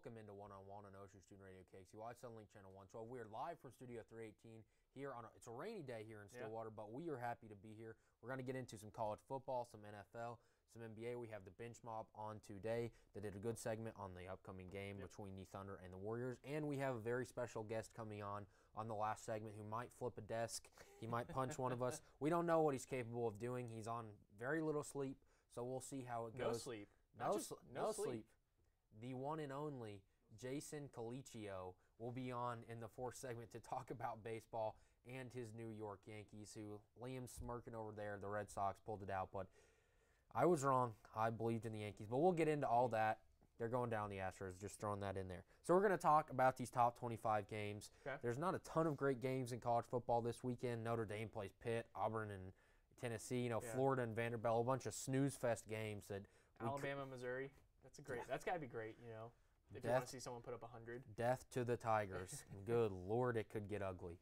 Welcome into One-on-One on Ocean Student Radio KXUY, Sunlink Channel 112. We are live from Studio 318 here on it's a rainy day here in Stillwater, but we are happy to be here. We're going to get into some college football, some NFL, some NBA. We have the Bench Mob on today that did a good segment on the upcoming game between the Thunder and the Warriors, and we have a very special guest coming on the last segment who might flip a desk. He might punch one of us. We don't know what he's capable of doing. He's on very little sleep, so we'll see how it goes. No sleep. The one and only Jason Colicchio will be on in the fourth segment to talk about baseball and his New York Yankees, who Liam's smirking over there. The Red Sox pulled it out, but I was wrong. I believed in the Yankees, but we'll get into all that. They're going down the Astros, just throwing that in there. So we're going to talk about these top 25 games. Okay. There's not a ton of great games in college football this weekend. Notre Dame plays Pitt, Auburn and Tennessee, Florida and Vanderbilt, a bunch of snooze fest games that Alabama, Missouri. That's got to be great, if you want to see someone put up 100. Death to the Tigers. Good Lord, it could get ugly.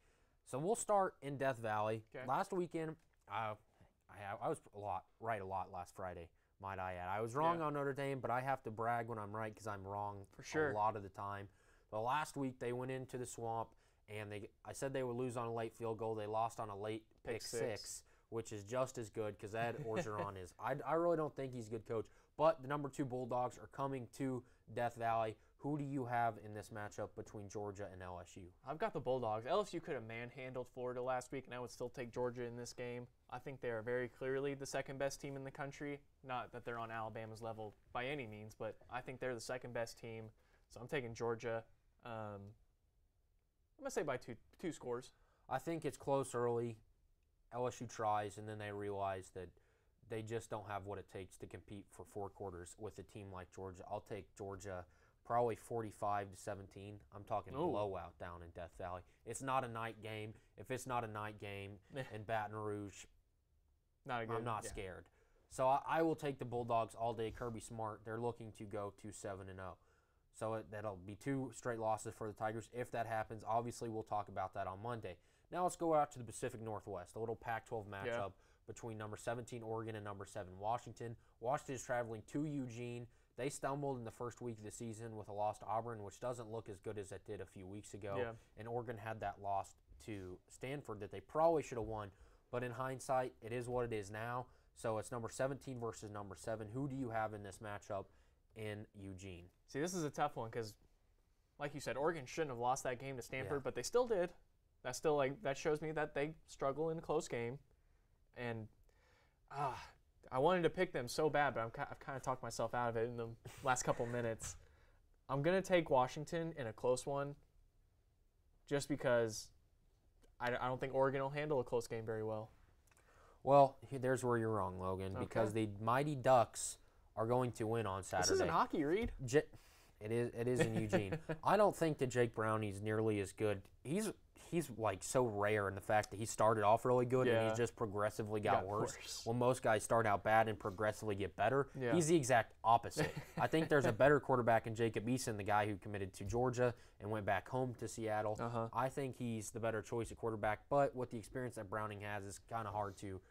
So we'll start in Death Valley. Okay. Last weekend, I was right a lot last Friday, might I add. I was wrong on Notre Dame, but I have to brag when I'm right because I'm wrong for sure a lot of the time. But last week they went into the swamp, and I said they would lose on a late field goal. They lost on a late pick six, which is just as good because Ed Orgeron is. I really don't think he's a good coach. But the number 2 Bulldogs are coming to Death Valley. Who do you have in this matchup between Georgia and LSU? I've got the Bulldogs. LSU could have manhandled Florida last week, and I would still take Georgia in this game. I think they are very clearly the second best team in the country. Not that they're on Alabama's level by any means, but I think they're the second best team. So I'm taking Georgia. I'm going to say by two scores. I think it's close early. LSU tries, and then they realize that they just don't have what it takes to compete for 4 quarters with a team like Georgia. I'll take Georgia probably 45-17. I'm talking blowout down in Death Valley. It's not a night game. If it's not a night game in Baton Rouge, I'm not scared. So I will take the Bulldogs all day. Kirby Smart, they're looking to go to 7-0. So that'll be 2 straight losses for the Tigers. If that happens, obviously we'll talk about that on Monday. Now let's go out to the Pacific Northwest, a little Pac-12 matchup between number 17 Oregon and number 7 Washington. Washington is traveling to Eugene. They stumbled in the first week of the season with a loss to Auburn, which doesn't look as good as it did a few weeks ago. Yeah. And Oregon had that loss to Stanford that they probably should have won. But in hindsight, it is what it is now. So it's number 17 versus number 7. Who do you have in this matchup in Eugene? See, this is a tough one because, like you said, Oregon shouldn't have lost that game to Stanford, but they still did. That's still that shows me that they struggle in a close game, and I wanted to pick them so bad, but I've kind of talked myself out of it in the last couple minutes. I'm gonna take Washington in a close one, just because I don't think Oregon will handle a close game very well. Well, there's where you're wrong, Logan, because the Mighty Ducks are going to win on Saturday. This isn't hockey, Reed. It is in Eugene. I don't think that Jake Brownie's nearly as good. He's like so rare in the fact that he started off really good and he's just progressively got worse. When most guys start out bad and progressively get better, he's the exact opposite. I think there's a better quarterback in Jacob Eason, the guy who committed to Georgia and went back home to Seattle. I think he's the better choice at quarterback, but with the experience that Browning has, it's kind of hard to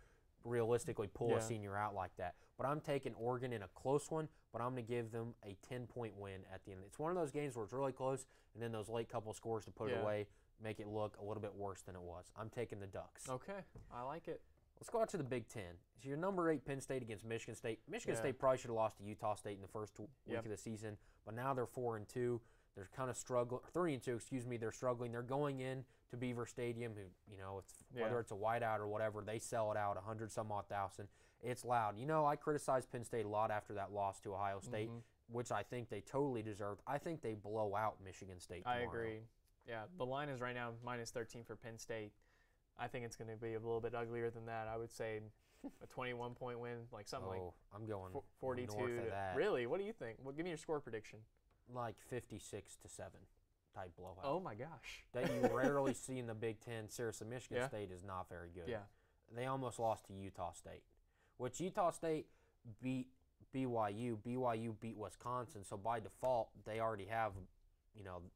realistically pull a senior out like that. But I'm taking Oregon in a close one, but I'm going to give them a 10-point win at the end. It's one of those games where it's really close, and then those late couple scores to put it away make it look a little bit worse than it was. I'm taking the Ducks. Okay, I like it. Let's go out to the Big Ten. So your number 8 Penn State against Michigan State. Michigan State probably should have lost to Utah State in the first week of the season, but now they're 4-2. They're kind of struggling. 3-2, excuse me. They're struggling. They're going in to Beaver Stadium. Who, whether it's a whiteout or whatever, they sell it out 100-some-odd thousand. It's loud. I criticized Penn State a lot after that loss to Ohio State, which I think they totally deserved. I think they blow out Michigan State tomorrow. I agree. Yeah, the line is right now -13 for Penn State. I think it's going to be a little bit uglier than that. I would say a 21-point win, like something like I'm going 42 north of that. Really? What do you think? Well, give me your score prediction. Like 56-7 type blowout. Oh my gosh. That you rarely see in the Big Ten. Seriously, Michigan State is not very good. Yeah. They almost lost to Utah State, which Utah State beat BYU. BYU beat Wisconsin, so by default they already have,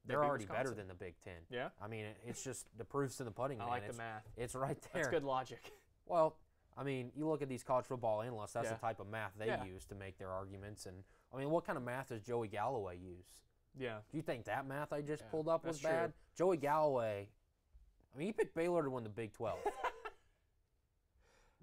they're already better than the Big Ten. Yeah. I mean, it's just the proof's in the pudding. I man. like the math. It's right there. That's good logic. Well, I mean, you look at these college football analysts, that's the type of math they use to make their arguments. And, I mean, what kind of math does Joey Galloway use? Yeah. Do you think that math I just Yeah, pulled up was that's true. bad? Joey Galloway, I mean, he picked Baylor to win the Big 12.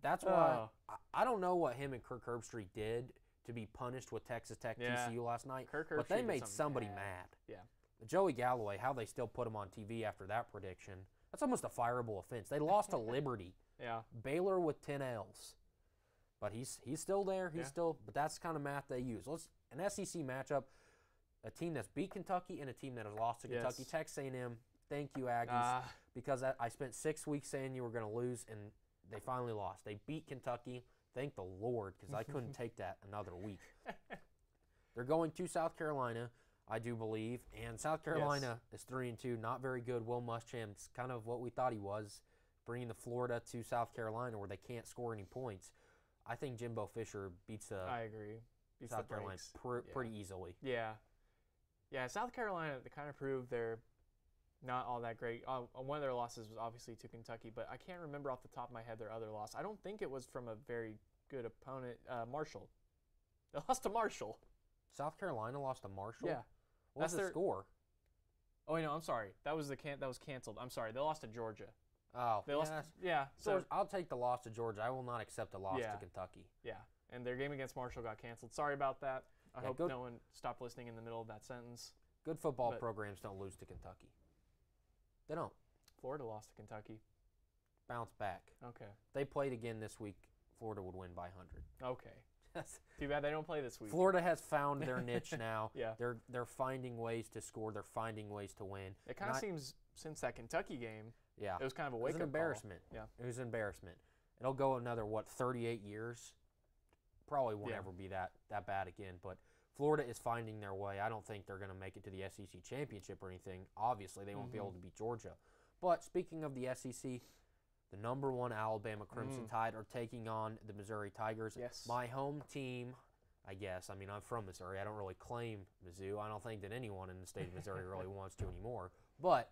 That's why Oh. I don't know what him and Kirk Herbstreit did to be punished with Texas Tech Yeah. TCU last night, Kirk but they Herbstreit did made something somebody bad. mad. Yeah. Joey Galloway, how they still put him on TV after that prediction, that's almost a fireable offense. They lost to Liberty. Yeah. Baylor with 10 L's. But he's still there. He's Yeah. still, but that's the kind of math they use. An SEC matchup, a team that's beat Kentucky and a team that has lost to Kentucky. Yes. Texas A&M, thank you, Aggies, because I spent 6 weeks saying you were going to lose, and they finally lost. They beat Kentucky. Thank the Lord, because I couldn't take that another week. They're going to South Carolina, I do believe, and South Carolina is 3-2, not very good. Will Muschamp's kind of what we thought he was, bringing the Florida to South Carolina where they can't score any points. I think Jimbo Fisher beats I agree. Beats South the Carolina brakes. pretty easily. Yeah. Yeah, South Carolina, they kind of proved they're not all that great. One of their losses was obviously to Kentucky, but I can't remember off the top of my head their other loss. I don't think it was from a very good opponent, Marshall. They lost to Marshall. South Carolina lost to Marshall? Yeah. What was That's the score? Oh, wait, no, I'm sorry. That was canceled. I'm sorry. They lost to Georgia. Oh, They lost. Yeah. So I'll take the loss to Georgia. I will not accept a loss Yeah. to Kentucky. yeah, and their game against Marshall got canceled. Sorry about that. I Yeah, hope go- no one stopped listening in the middle of that sentence. Good football But- programs don't lose to Kentucky. They don't. Florida lost to Kentucky. Bounce back. Okay. They played again this week. Florida would win by 100. Okay. Too bad they don't play this week. Florida has found their niche now. Yeah. They're finding ways to score. They're finding ways to win. It kind of Not- seems since that Kentucky game, Yeah. it was kind of a It was wake-up an embarrassment. Yeah. It was an embarrassment. It'll go another, 38 years? Probably won't Yeah. ever be that bad again. But Florida is finding their way. I don't think they're going to make it to the SEC championship or anything. Obviously, they won't be able to beat Georgia. But speaking of the SEC, the number 1 Alabama Crimson Tide are taking on the Missouri Tigers. Yes. My home team, I guess. I mean, I'm from Missouri. I don't really claim Mizzou. I don't think that anyone in the state of Missouri really wants to anymore. But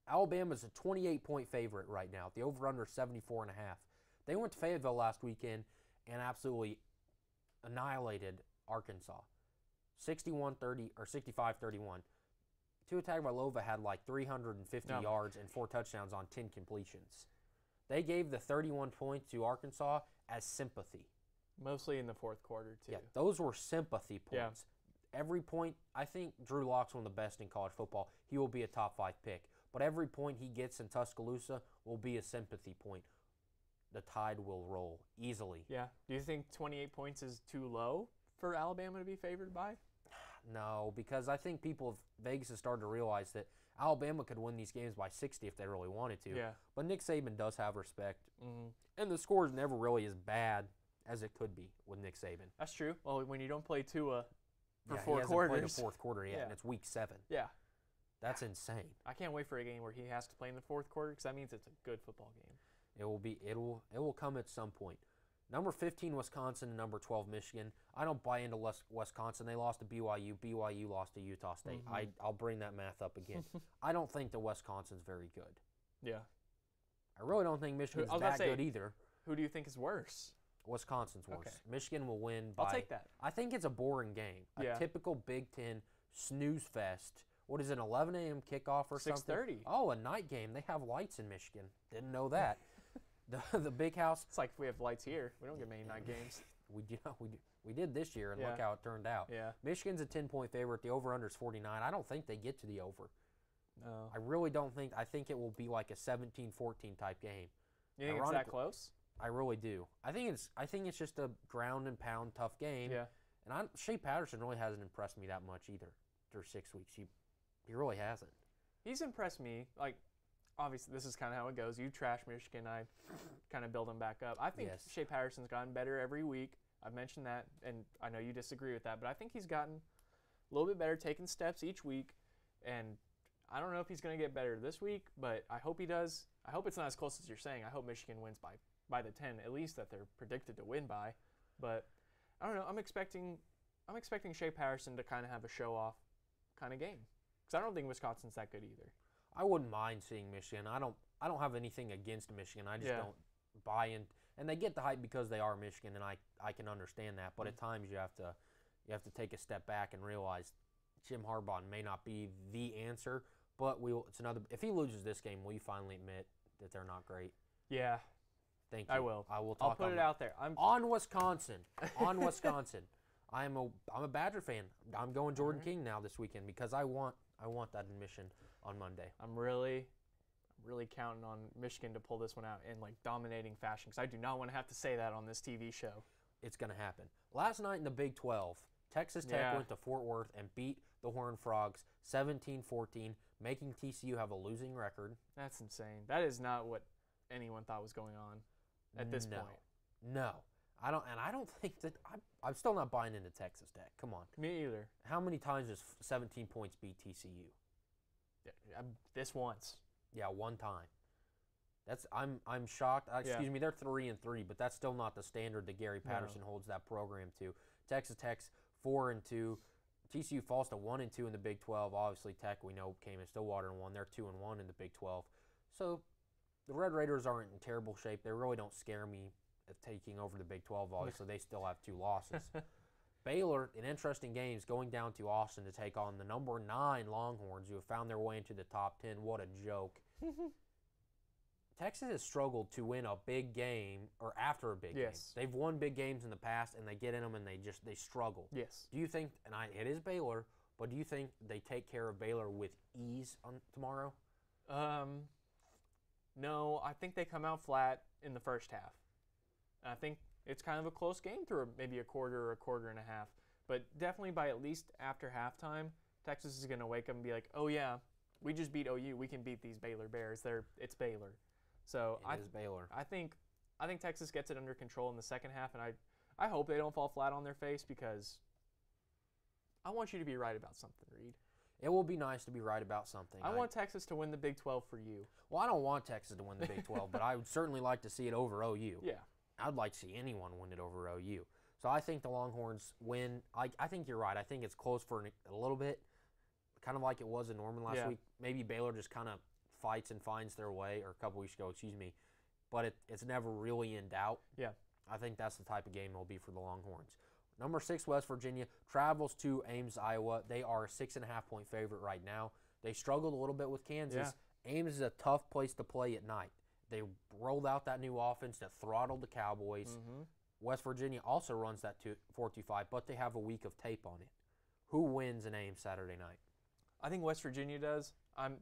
Alabama's a 28-point favorite right now. The over-under 74.5. They went to Fayetteville last weekend and absolutely annihilated Arkansas. 61-30 or 65-31. Tua Tagovailoa had like 350 yards and 4 touchdowns on 10 completions. They gave the 31 points to Arkansas as sympathy. Mostly in the fourth quarter, too. Yeah, those were sympathy Yeah. points. Every point, I think Drew Lock's one of the best in college football. He will be a top 5 pick. But every point he gets in Tuscaloosa will be a sympathy point. The Tide will roll easily. Yeah. Do you think 28 points is too low for Alabama to be favored by? No, because I think Vegas has started to realize that Alabama could win these games by 60 if they really wanted to. Yeah. But Nick Saban does have respect. Mm-hmm. And the score is never really as bad as it could be with Nick Saban. That's true. Well, when you don't play Tua for Yeah, 4 he hasn't quarters. played a fourth quarter yet, Yeah. and it's week 7. Yeah. That's insane. I can't wait for a game where he has to play in the fourth quarter because that means it's a good football game. It will come at some point. Number 15 Wisconsin and number 12 Michigan. I don't buy into Wisconsin. They lost to BYU. BYU lost to Utah State. I'll bring that math up again. I don't think that Wisconsin's very good. Yeah. I really don't think Michigan's I was about that to say, good either. Who do you think is worse? Wisconsin's worse. Okay. Michigan will win by. I'll take that. I think it's a boring game. Yeah. A typical Big Ten snooze fest. What is it, 11 a.m. kickoff or something? 6:30. Oh, a night game. They have lights in Michigan. Didn't know that. the Big House. It's like if we have lights here. We don't get many night games. We did this year, and look Yeah. how it turned out. Yeah. Michigan's a 10-point favorite. The over-under is 49. I don't think they get to the over. No. I really don't think. I think it will be like a 17-14 type game. You think it's that close? I really do. I think it's just a ground and pound tough game. Yeah. And Shea Patterson really hasn't impressed me that much either through 6 weeks. He really hasn't. He's impressed me. Like, obviously, this is kind of how it goes. You trash Michigan, I kind of build him back up. I think Yes. Shea Patterson's gotten better every week. I've mentioned that, and I know you disagree with that, but I think he's gotten a little bit better, taking steps each week. And I don't know if he's going to get better this week, but I hope he does. I hope it's not as close as you're saying. I hope Michigan wins by the 10, at least that they're predicted to win by. But I don't know. I'm expecting Shea Patterson to kind of have a show-off kind of game. Because I don't think Wisconsin's that good either. I wouldn't mind seeing Michigan. I don't have anything against Michigan. I just don't buy in. And they get the hype because they are Michigan, and I can understand that. But at times you have to take a step back and realize Jim Harbaugh may not be the answer, but it's another. If he loses this game, will you finally admit that they're not great? Yeah. Thank you. I will. I will talk. I'll put it out there. On Wisconsin. On Wisconsin. I'm a Badger fan. I'm going Jordan King now this weekend because I want that admission on Monday. I'm really counting on Michigan to pull this one out in like dominating fashion because I do not want to have to say that on this TV show. It's going to happen. Last night in the Big 12, Texas Tech went to Fort Worth and beat the Horned Frogs 17-14, making TCU have a losing record. That's insane. That is not what anyone thought was going on at this point. No. I don't think that I'm still not buying into Texas Tech. Come on. Me either. How many times does 17 points beat TCU? This once. Yeah, one time. I'm shocked. Excuse me, they're 3-3, but that's still not the standard that Gary Patterson holds that program to. Texas Tech's 4-2. TCU falls to 1-2 in the Big 12. Obviously, Tech we know came in Stillwater and won. They're 2-1 in the Big 12. So the Red Raiders aren't in terrible shape. They really don't scare me at taking over the Big 12. Obviously, they still have 2 losses. Baylor, in interesting games, going down to Austin to take on the number 9 Longhorns, who have found their way into the top 10. What a joke. Texas has struggled to win a big game or after a big game. They've won big games in the past, and they get in them and they struggle. Yes. Do you think, and it is Baylor, but do you think they take care of Baylor with ease on tomorrow? No, I think they come out flat in the first half. I think it's kind of a close game through maybe a quarter or a quarter and a half. But definitely by at least after halftime, Texas is going to wake up and be like, oh, yeah, we just beat OU. We can beat these Baylor Bears. It's Baylor. So it is Baylor. I think Texas gets it under control in the second half, and I hope they don't fall flat on their face because I want you to be right about something, Reed. It will be nice to be right about something. I want Texas to win the Big 12 for you. Well, I don't want Texas to win the Big 12, but I would certainly like to see it over OU. Yeah. I'd like to see anyone win it over OU. So I think the Longhorns win. I think you're right. I think it's close for a little bit, kind of like it was in Norman last week. Maybe Baylor just kind of fights and finds their way, or a couple weeks ago, but it's never really in doubt. Yeah. I think that's the type of game it'll be for the Longhorns. Number 6, West Virginia, travels to Ames, Iowa. They are a 6.5-point favorite right now. They struggled a little bit with Kansas. Yeah. Ames is a tough place to play at night. They rolled out that new offense that throttled the Cowboys. Mm-hmm. West Virginia also runs that 4-2-5, but they have a week of tape on it. Who wins in Ames Saturday night? I think West Virginia does. I'm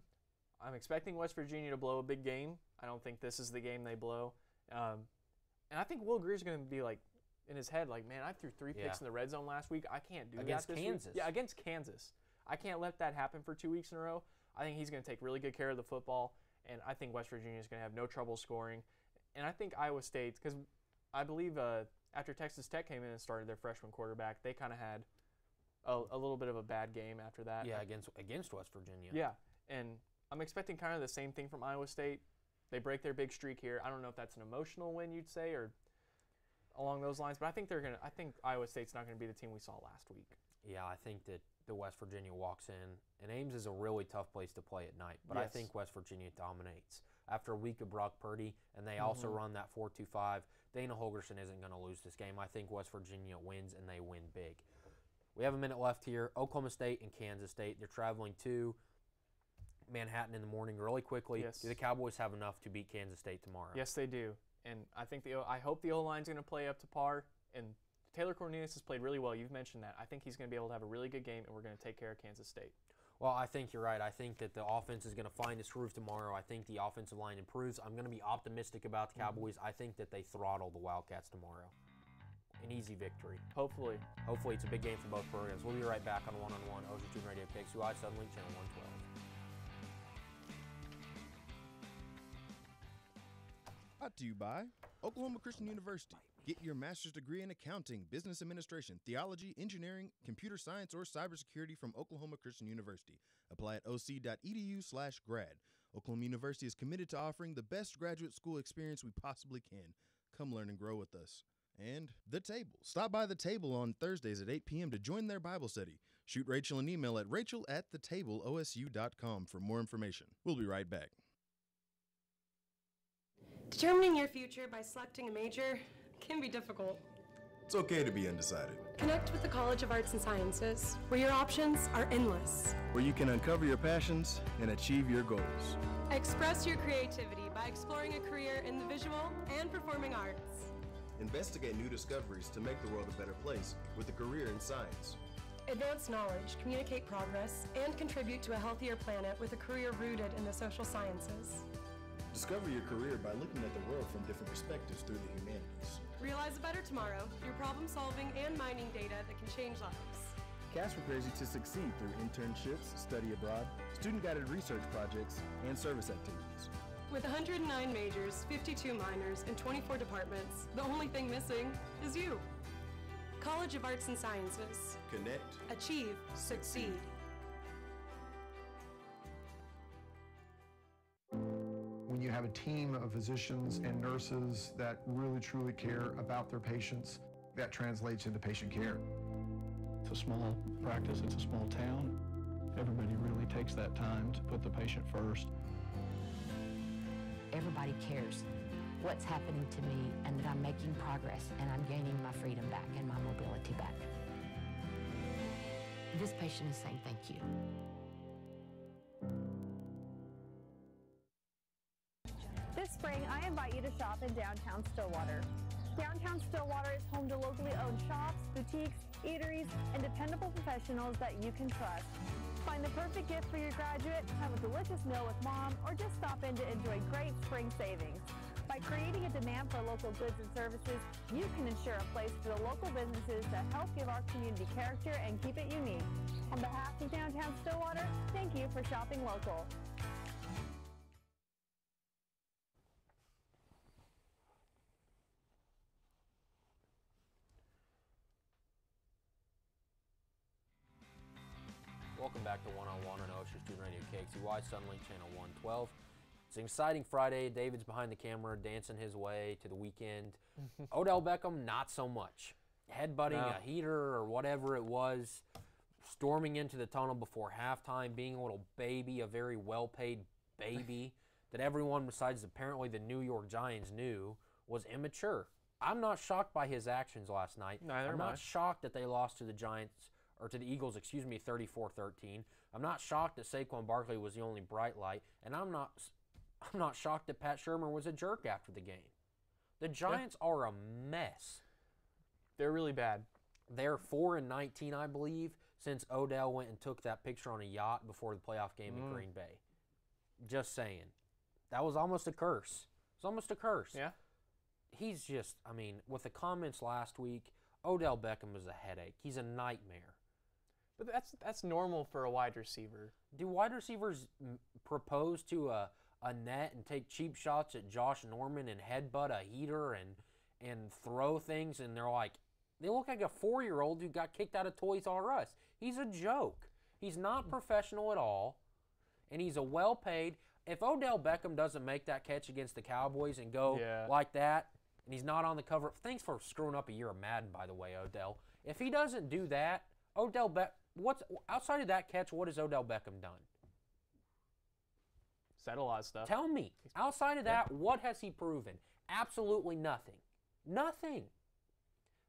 expecting West Virginia to blow a big game. I don't think this is the game they blow. And I think Will Greer's going to be like in his head, like, man, I threw 3 picks in the red zone last week. I can't do against that this Kansas. week. Yeah, against Kansas. I can't let that happen for 2 weeks in a row. I think he's going to take really good care of the football, and I think West Virginia is going to have no trouble scoring. And I think Iowa State, because I believe after Texas Tech came in and started their freshman quarterback, they kind of had a little bit of a bad game after that. Yeah, against West Virginia. Yeah, and I'm expecting kind of the same thing from Iowa State. They break their big streak here. I don't know if that's an emotional win, you'd say, or along those lines, but I think Iowa State's not going to be the team we saw last week. Yeah, I think that the West Virginia walks in, and Ames is a really tough place to play at night, but I think West Virginia dominates. After a week of Brock Purdy, and they also run that 4-2-5, Dana Holgorsen isn't going to lose this game. I think West Virginia wins, and they win big. We have a minute left here. Oklahoma State and Kansas State. They're traveling to Manhattan in the morning really quickly. Yes. Do the Cowboys have enough to beat Kansas State tomorrow? Yes, they do. And I hope the O-line's going to play up to par. And Taylor Cornelius has played really well. You've mentioned that. I think he's going to be able to have a really good game, and we're going to take care of Kansas State. Well, I think you're right. I think that the offense is going to find its groove tomorrow. I think the offensive line improves. I'm going to be optimistic about the Cowboys. I think that they throttle the Wildcats tomorrow. An easy victory. Hopefully. Hopefully it's a big game for both programs. We'll be right back on One-on-One, OG Student Radio, KXUI, Suddenlink, Channel 112. Brought to you by Oklahoma Christian University. Get your master's degree in accounting, business administration, theology, engineering, computer science, or cybersecurity from Oklahoma Christian University. Apply at oc.edu/grad. Oklahoma University is committed to offering the best graduate school experience we possibly can. Come learn and grow with us. And The Table. Stop by The Table on Thursdays at 8 p.m. to join their Bible study. Shoot Rachel an email at rachel@thetableosu.com for more information. We'll be right back. Determining your future by selecting a major can be difficult. It's okay to be undecided. Connect with the College of Arts and Sciences, where your options are endless. Where you can uncover your passions and achieve your goals. Express your creativity by exploring a career in the visual and performing arts. Investigate new discoveries to make the world a better place with a career in science. Advance knowledge, communicate progress, and contribute to a healthier planet with a career rooted in the social sciences. Discover your career by looking at the world from different perspectives through the humanities. Realize a better tomorrow through problem solving and mining data that can change lives. CAS prepares you to succeed through internships, study abroad, student-guided research projects, and service activities. With 109 majors, 52 minors, and 24 departments, the only thing missing is you. College of Arts and Sciences. Connect. Achieve. Succeed. When you have a team of physicians and nurses that really truly care about their patients, that translates into patient care. It's a small practice, it's a small town. Everybody really takes that time to put the patient first. Everybody cares what's happening to me and that I'm making progress and I'm gaining my freedom back and my mobility back. This patient is saying thank you. This spring, I invite you to shop in downtown Stillwater. Downtown Stillwater is home to locally owned shops, boutiques, eateries, and dependable professionals that you can trust. Find the perfect gift for your graduate, have a delicious meal with mom, or just stop in to enjoy great spring savings. By creating a demand for local goods and services, you can ensure a place for the local businesses that help give our community character and keep it unique. On behalf of Downtown Stillwater, thank you for shopping local. Welcome back to One on One on Ocean Student Radio KXUY Sunlink Channel 112. It's an exciting Friday. David's behind the camera dancing his way to the weekend. Odell Beckham, not so much. Headbutting a heater or whatever it was, storming into the tunnel before halftime, being a little baby, a very well-paid baby that everyone besides apparently the New York Giants knew was immature. I'm not shocked by his actions last night. Neither I'm am I. not shocked that they lost to the Giants, or to the Eagles, 34-13. I'm not shocked that Saquon Barkley was the only bright light, and I'm not shocked that Pat Shurmur was a jerk after the game. The Giants are a mess. They're really bad. They're 4-19, I believe, since Odell went and took that picture on a yacht before the playoff game in Green Bay. Just saying. That was almost a curse. It's almost a curse. Yeah. He's just, I mean, with the comments last week, Odell Beckham is a headache. He's a nightmare. But that's normal for a wide receiver. Do wide receivers propose to a net and take cheap shots at Josh Norman and headbutt a heater and throw things, and they look like a 4-year-old who got kicked out of Toys R Us. He's a joke. He's not professional at all, and he's a well-paid. If Odell Beckham doesn't make that catch against the Cowboys and go like that, and he's not on the cover, thanks for screwing up a year of Madden, by the way, Odell. If he doesn't do that, outside of that catch, what has Odell Beckham done? Said a lot of stuff. Tell me. Outside of that, what has he proven? Absolutely nothing. Nothing.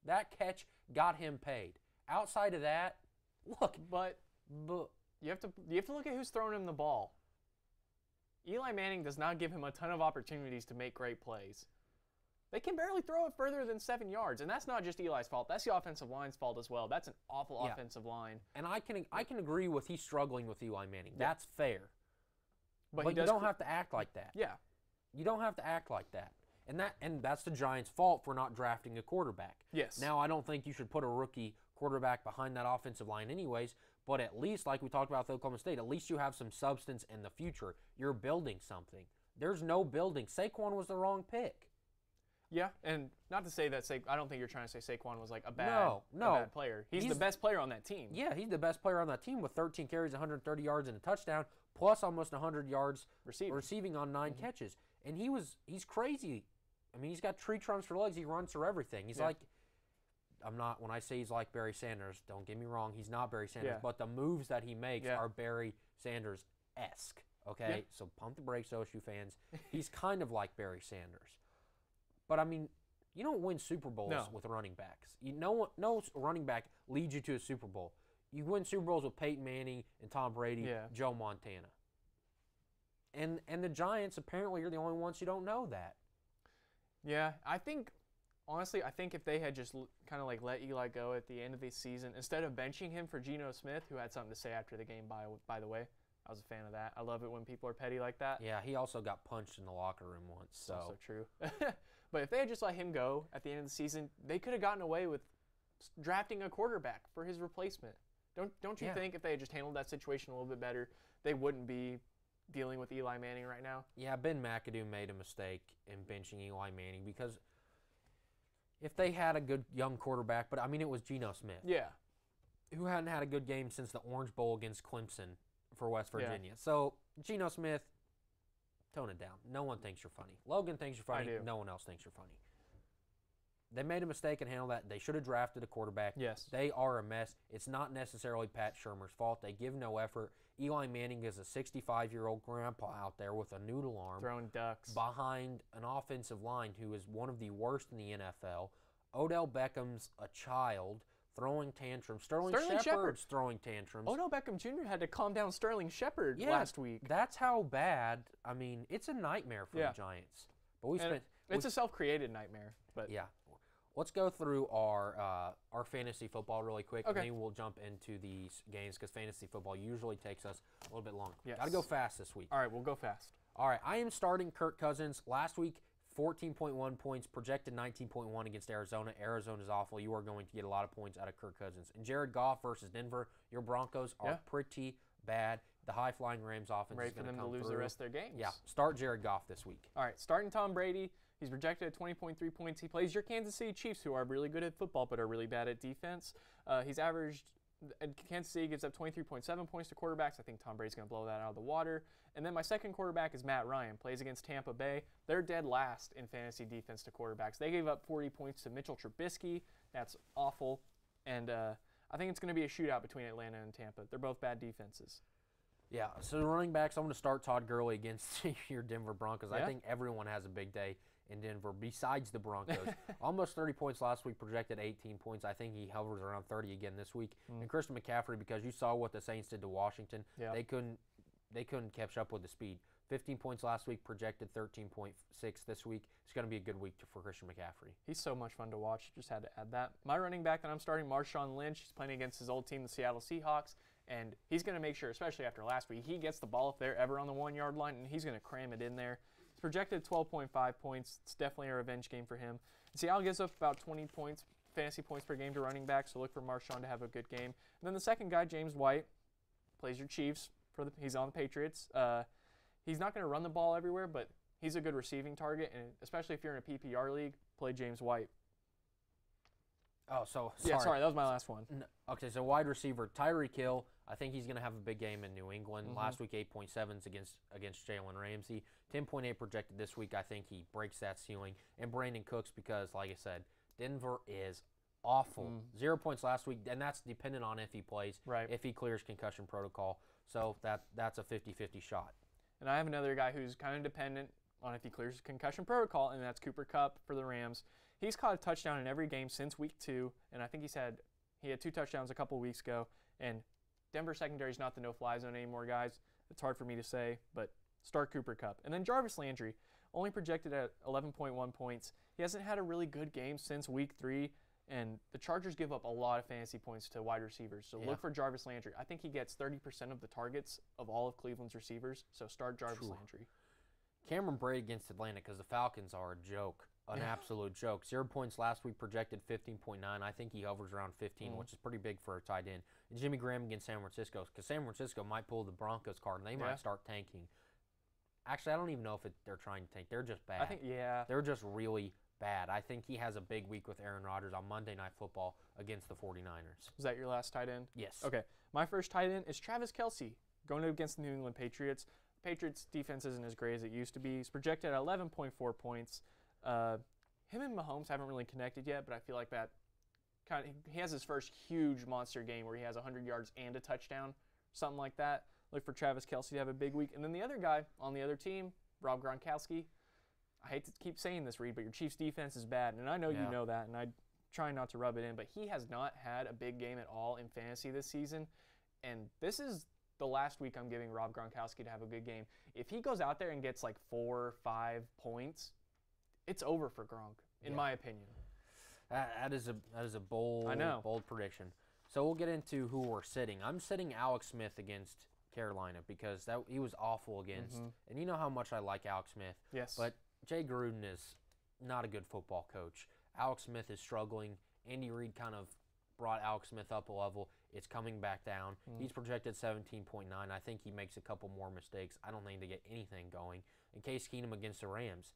That catch got him paid. Outside of that, look. But you have to look at who's throwing him the ball. Eli Manning does not give him a ton of opportunities to make great plays. They can barely throw it further than 7 yards, and that's not just Eli's fault. That's the offensive line's fault as well. That's an awful offensive line. And I can agree with he's struggling with Eli Manning. Yeah. That's fair. But you don't have to act like that. Yeah. You don't have to act like that. And that's the Giants' fault for not drafting a quarterback. Yes. Now, I don't think you should put a rookie quarterback behind that offensive line anyways, but at least, like we talked about with Oklahoma State, at least you have some substance in the future. You're building something. There's no building. Saquon was the wrong pick. Yeah, and not to say that I don't think you're trying to say Saquon was like a bad player. He's the best player on that team. Yeah, he's the best player on that team with 13 carries, 130 yards, and a touchdown, plus almost 100 yards receiving on 9 catches. And he's crazy. I mean, he's got tree trunks for legs. He runs through everything. He's like, when I say he's like Barry Sanders, don't get me wrong, he's not Barry Sanders, but the moves that he makes are Barry Sanders-esque. Okay, so pump the brakes, OSU fans. He's kind of like Barry Sanders. But, I mean, You don't win Super Bowls No. with running backs. No running back leads you to a Super Bowl. You win Super Bowls with Peyton Manning and Tom Brady, Joe Montana. And the Giants apparently are the only ones who don't know that. Yeah, honestly, I think if they had just kind of like let Eli go at the end of the season, instead of benching him for Geno Smith, who had something to say after the game, by the way. I was a fan of that. I love it when people are petty like that. Yeah, he also got punched in the locker room once. So also true. But if they had just let him go at the end of the season, they could have gotten away with drafting a quarterback for his replacement. Don't you think if they had just handled that situation a little bit better, they wouldn't be dealing with Eli Manning right now? Yeah, Ben McAdoo made a mistake in benching Eli Manning because if they had a good young quarterback, but I mean it was Geno Smith. Yeah. Who hadn't had a good game since the Orange Bowl against Clemson for West Virginia. So Geno Smith, tone it down. No one thinks you're funny. Logan thinks you're funny. No one else thinks you're funny. They made a mistake and handled that. They should have drafted a quarterback. Yes. They are a mess. It's not necessarily Pat Shurmur's fault. They give no effort. Eli Manning is a 65-year-old grandpa out there with a noodle arm. Throwing ducks. Behind an offensive line who is one of the worst in the NFL. Odell Beckham's a child throwing tantrums. Sterling Shepard's throwing tantrums. Odell Beckham Jr. had to calm down Sterling Shepard last week. That's how bad. I mean, it's a nightmare for the Giants. But it's a self-created nightmare. But yeah. Let's go through our fantasy football really quick, and then we'll jump into these games because fantasy football usually takes us a little bit longer. Yes. Got to go fast this week. All right, we'll go fast. All right, I am starting Kirk Cousins. Last week, 14.1 points, projected 19.1 against Arizona. Arizona's awful. You are going to get a lot of points out of Kirk Cousins. And Jared Goff versus Denver, your Broncos are pretty bad. The high-flying Rams offense is going to come through. Ready for them to lose the rest of their games. Yeah, start Jared Goff this week. All right, starting Tom Brady. He's projected at 20.3 points. He plays your Kansas City Chiefs, who are really good at football but are really bad at defense. He's averaged Kansas City gives up 23.7 points to quarterbacks. I think Tom Brady's going to blow that out of the water. And then my second quarterback is Matt Ryan. Plays against Tampa Bay. They're dead last in fantasy defense to quarterbacks. They gave up 40 points to Mitchell Trubisky. That's awful. And I think it's going to be a shootout between Atlanta and Tampa. They're both bad defenses. Yeah, so running backs, I'm going to start Todd Gurley against your Denver Broncos. I think everyone has a big day in Denver besides the Broncos. Almost 30 points last week, projected 18 points. I think he hovers around 30 again this week. And Christian McCaffrey, because you saw what the Saints did to Washington, they couldn't catch up with the speed. 15 points last week, projected 13.6 this week. It's going to be a good week for Christian McCaffrey. He's so much fun to watch. Just had to add that. My running back that I'm starting, Marshawn Lynch. He's playing against his old team, the Seattle Seahawks. And he's going to make sure, especially after last week, he gets the ball if they're ever on the 1-yard line, and he's going to cram it in there. He's projected 12.5 points. It's definitely a revenge game for him. And Seattle gives up about 20 points, fantasy points per game to running back, so look for Marshawn to have a good game. And then the second guy, James White, plays your Chiefs. He's on the Patriots. He's not going to run the ball everywhere, but he's a good receiving target, and especially if you're in a PPR league, play James White. Oh, sorry. Yeah, sorry, that was my last one. Okay, so wide receiver, Tyreek Hill. I think he's going to have a big game in New England. Last week, 8.7s against Jalen Ramsey. 10.8 projected this week. I think he breaks that ceiling. And Brandon Cooks because, like I said, Denver is awful. 0 points last week, and that's dependent on if he plays, if he clears concussion protocol. So that's a 50-50 shot. And I have another guy who's kind of dependent on if he clears concussion protocol, and that's Cooper Kupp for the Rams. He's caught a touchdown in every game since week 2, and I think he had 2 touchdowns a couple weeks ago. And Denver secondary is not the no-fly zone anymore, guys. It's hard for me to say, but start Cooper Kupp. And then Jarvis Landry, only projected at 11.1 points. He hasn't had a really good game since week 3, and the Chargers give up a lot of fantasy points to wide receivers. So look for Jarvis Landry. I think he gets 30% of the targets of all of Cleveland's receivers, so start Jarvis Landry. Cameron Brate against Atlanta because the Falcons are a joke. An absolute joke. 0 points last week, projected 15.9. I think he hovers around 15, which is pretty big for a tight end. And Jimmy Graham against San Francisco because San Francisco might pull the Broncos card and they might start tanking. Actually, I don't even know if they're trying to tank. They're just bad. I think, they're just really bad. I think he has a big week with Aaron Rodgers on Monday Night Football against the 49ers. Was that your last tight end? Yes. Okay. My first tight end is Travis Kelce going against the New England Patriots. The Patriots' defense isn't as great as it used to be. He's projected at 11.4 points. Him and Mahomes haven't really connected yet, but I feel like that he has his first huge monster game where he has 100 yards and a touchdown, something like that. Look for Travis Kelce to have a big week. And then the other guy on the other team, Rob Gronkowski. I hate to keep saying this, Reed, but your Chiefs defense is bad, and I know you know that, and I try not to rub it in, but he has not had a big game at all in fantasy this season, and this is the last week I'm giving Rob Gronkowski to have a good game. If he goes out there and gets like 4 or 5 points, it's over for Gronk, in my opinion. That is a bold prediction. So we'll get into who we're sitting. I'm sitting Alex Smith against Carolina because he was awful against, and you know how much I like Alex Smith. Yes. But Jay Gruden is not a good football coach. Alex Smith is struggling. Andy Reid kind of brought Alex Smith up a level. It's coming back down. He's projected 17.9. I think he makes a couple more mistakes. I don't think they get anything going. And Case Keenum against the Rams.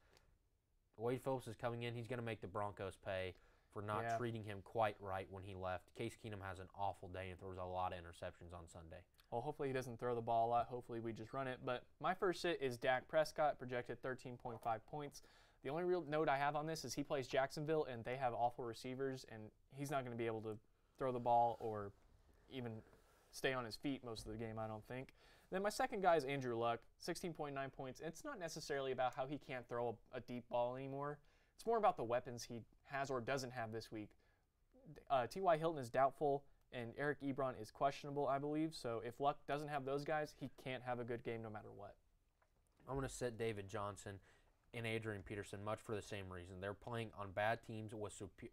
Wade Phillips is coming in. He's going to make the Broncos pay for not treating him quite right when he left. Case Keenum has an awful day and throws a lot of interceptions on Sunday. Well, hopefully he doesn't throw the ball a lot. Hopefully we just run it. But my first sit is Dak Prescott, projected 13.5 points. The only real note I have on this is he plays Jacksonville, and they have awful receivers, and he's not going to be able to throw the ball or even stay on his feet most of the game, I don't think. Then my second guy is Andrew Luck, 16.9 points. It's not necessarily about how he can't throw a deep ball anymore. It's more about the weapons he has or doesn't have this week. T.Y. Hilton is doubtful, and Eric Ebron is questionable, I believe. So if Luck doesn't have those guys, he can't have a good game no matter what. I'm going to sit David Johnson and Adrian Peterson much for the same reason. They're playing on bad teams.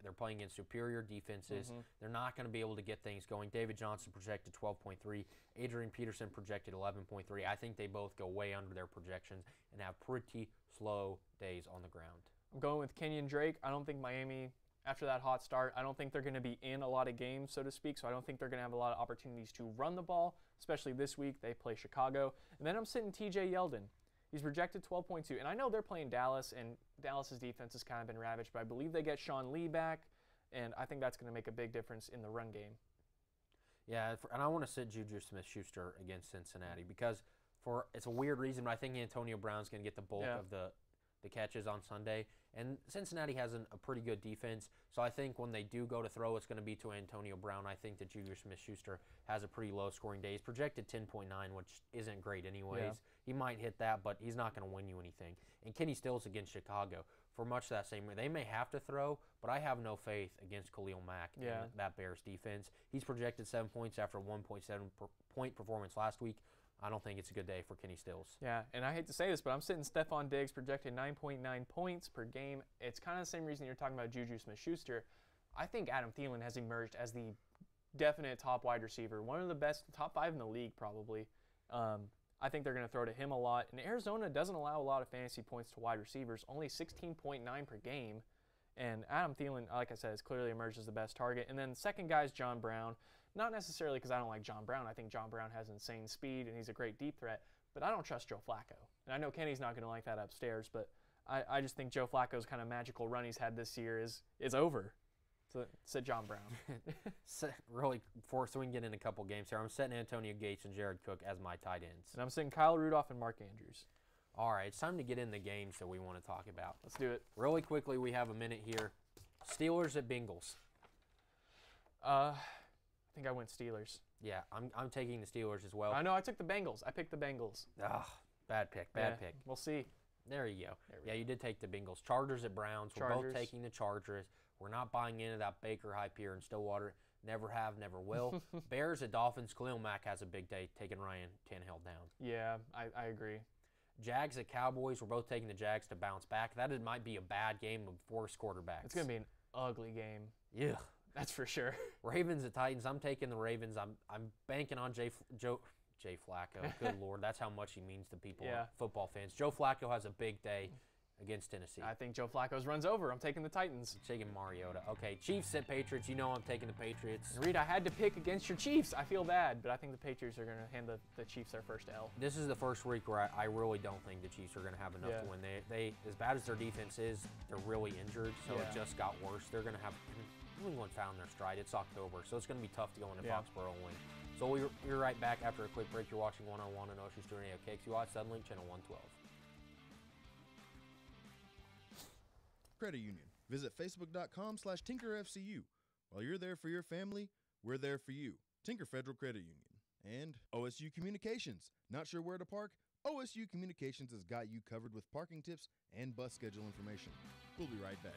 They're playing against superior defenses. They're not going to be able to get things going. David Johnson projected 12.3. Adrian Peterson projected 11.3. I think they both go way under their projections and have pretty slow days on the ground. I'm going with Kenyon Drake. I don't think Miami, after that hot start, I don't think they're going to be in a lot of games, so to speak, so I don't think they're going to have a lot of opportunities to run the ball, especially this week. They play Chicago. And then I'm sitting TJ Yeldon. He's projected 12.2, and I know they're playing Dallas, and Dallas's defense has kind of been ravaged, but I believe they get Sean Lee back, and I think that's going to make a big difference in the run game. Yeah, and I want to sit Juju Smith-Schuster against Cincinnati because it's a weird reason, but I think Antonio Brown's going to get the bulk of the catches on Sunday. And Cincinnati has a pretty good defense, so I think when they do go to throw, it's going to be to Antonio Brown. I think that Juju Smith-Schuster has a pretty low-scoring day. He's projected 10.9, which isn't great anyways. Yeah. He might hit that, but he's not going to win you anything. And Kenny Stills against Chicago. For much that same way, they may have to throw, but I have no faith against Khalil Mack in that Bears defense. He's projected 7 points after a 1.7 point performance last week. I don't think it's a good day for Kenny Stills. Yeah, and I hate to say this, but I'm sitting Stephon Diggs, projected 9.9 points per game. It's kind of the same reason you're talking about Juju Smith-Schuster. I think Adam Thielen has emerged as the definite top wide receiver, one of the best, top 5 in the league probably. I think they're going to throw to him a lot. And Arizona doesn't allow a lot of fantasy points to wide receivers, only 16.9 per game. And Adam Thielen, like I said, has clearly emerged as the best target. And then the second guy is John Brown. Not necessarily because I don't like John Brown. I think John Brown has insane speed and he's a great deep threat. But I don't trust Joe Flacco. And I know Kenny's not going to like that upstairs, but I just think Joe Flacco's kind of magical run he's had this year is over. So sit John Brown. Really, so we can get in a couple games here. I'm setting Antonio Gates and Jared Cook as my tight ends. And I'm sitting Kyle Rudolph and Mark Andrews. All right, it's time to get in the games that we want to talk about. Let's do it. Really quickly, we have a minute here. Steelers at Bengals. I think I went Steelers. Yeah, I'm taking the Steelers as well. I know, I took the Bengals. I picked the Bengals. Bad pick, bad pick. We'll see. There you go. You did take the Bengals. Chargers at Browns. We're both taking the Chargers. We're not buying into that Baker hype here in Stillwater. Never have, never will. Bears at Dolphins. Khalil Mack has a big day, taking Ryan Tannehill down. Yeah, I agree. Jags at Cowboys. We're both taking the Jags to bounce back. That might be a bad game of worst quarterbacks. It's going to be an ugly game. Yeah. That's for sure. Ravens at Titans. I'm taking the Ravens. I'm banking on Jay Flacco. Good Lord, that's how much he means to people, football fans. Joe Flacco has a big day against Tennessee. I think Joe Flacco's runs over. I'm taking the Titans. Taking Mariota. Okay, Chiefs at Patriots. You know I'm taking the Patriots. And Reed, I had to pick against your Chiefs. I feel bad, but I think the Patriots are going to hand the Chiefs their first L. This is the first week where I really don't think the Chiefs are going to have enough to win. They as bad as their defense is, they're really injured, so it just got worse. They're going to have New England found their stride. It's October, so it's going to be tough to go into Foxborough and win. So we're right back after a quick break. You're watching 101 on Ocean Studio KXUI Suddenlink Channel 112. Credit Union. Visit facebook.com/TinkerFCU. While you're there for your family, we're there for you. Tinker Federal Credit Union. And OSU Communications. Not sure where to park? OSU Communications has got you covered with parking tips and bus schedule information. We'll be right back.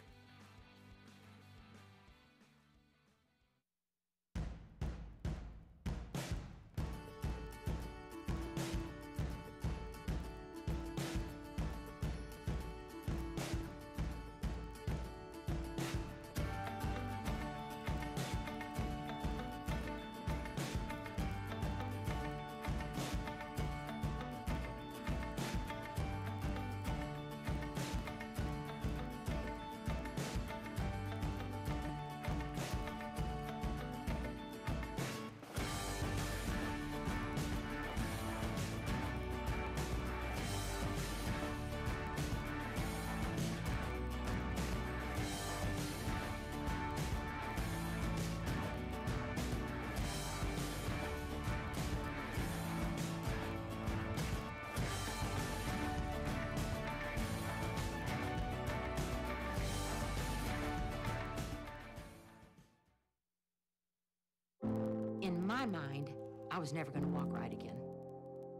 In my mind, I was never going to walk right again.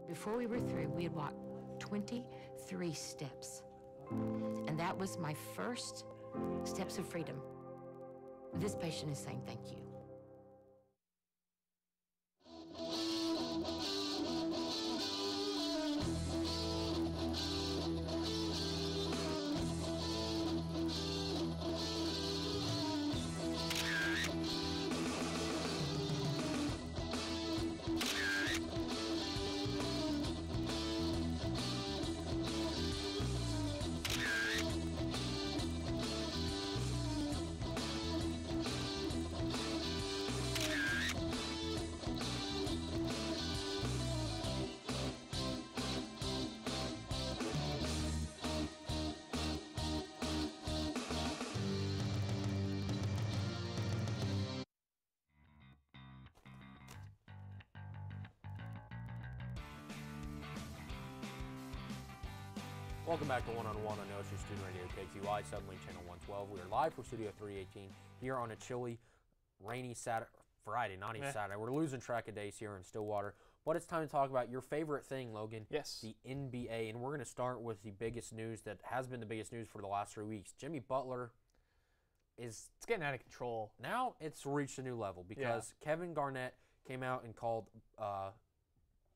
Before we were through, we had walked 23 steps. And that was my first steps of freedom. This patient is saying thank you. Welcome back to One-on-One on OSU Student Radio, KQI, Suddenlink Channel 112. We are live from Studio 318 here on a chilly, rainy Friday, not even Saturday. We're losing track of days here in Stillwater, but it's time to talk about your favorite thing, Logan. Yes. The NBA, and we're going to start with the biggest news that has been the biggest news for the last 3 weeks. Jimmy Butler is... It's getting out of control. Now it's reached a new level because Kevin Garnett came out and called...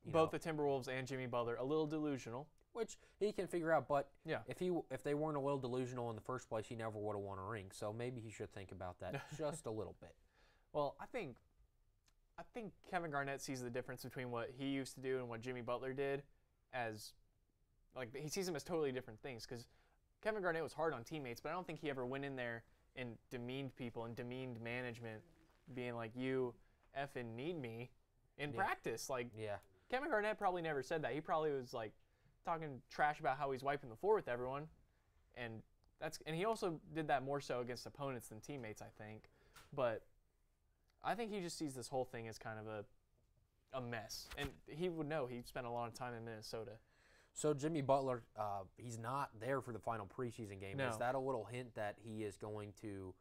both the Timberwolves and Jimmy Butler a little delusional. Which he can figure out, but if they weren't a little delusional in the first place, he never would have won a ring. So maybe he should think about that just a little bit. Well, I think Kevin Garnett sees the difference between what he used to do and what Jimmy Butler did as, like, he sees them as totally different things. Because Kevin Garnett was hard on teammates, but I don't think he ever went in there and demeaned people and demeaned management, being like, you effing need me in practice. Like, Kevin Garnett probably never said that. He probably was like, talking trash about how he's wiping the floor with everyone, and he also did that more so against opponents than teammates, I think. But I think he just sees this whole thing as kind of a mess, and he would know. He spent a lot of time in Minnesota. So Jimmy Butler, he's not there for the final preseason game. No. Is that a little hint that he is going to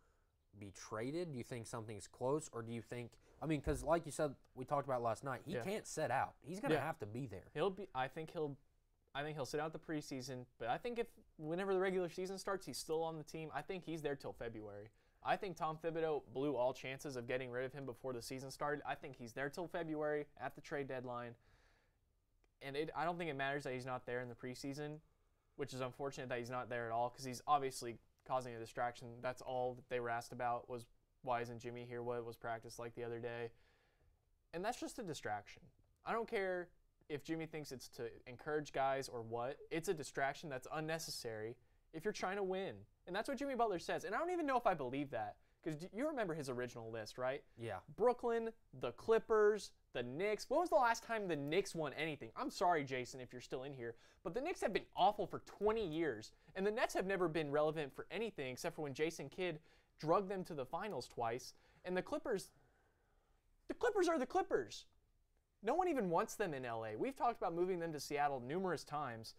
be traded? Do you think something's close, or do you think? I mean, because like you said, we talked about last night, he can't sit out. He's going to have to be there. I think he'll sit out the preseason, but I think whenever the regular season starts, he's still on the team. I think he's there till February. I think Tom Thibodeau blew all chances of getting rid of him before the season started. I think he's there till February at the trade deadline. And I don't think it matters that he's not there in the preseason, which is unfortunate that he's not there at all because he's obviously causing a distraction. That's all that they were asked about was, why isn't Jimmy here? What was practice like the other day? And that's just a distraction. I don't care if Jimmy thinks it's to encourage guys or what. It's a distraction that's unnecessary if you're trying to win. And that's what Jimmy Butler says. And I don't even know if I believe that. Because you remember his original list, right? Yeah. Brooklyn, the Clippers, the Knicks. When was the last time the Knicks won anything? I'm sorry, Jason, if you're still in here. But the Knicks have been awful for 20 years. And the Nets have never been relevant for anything except for when Jason Kidd drugged them to the finals twice. And the Clippers are the Clippers. No one even wants them in LA. We've talked about moving them to Seattle numerous times.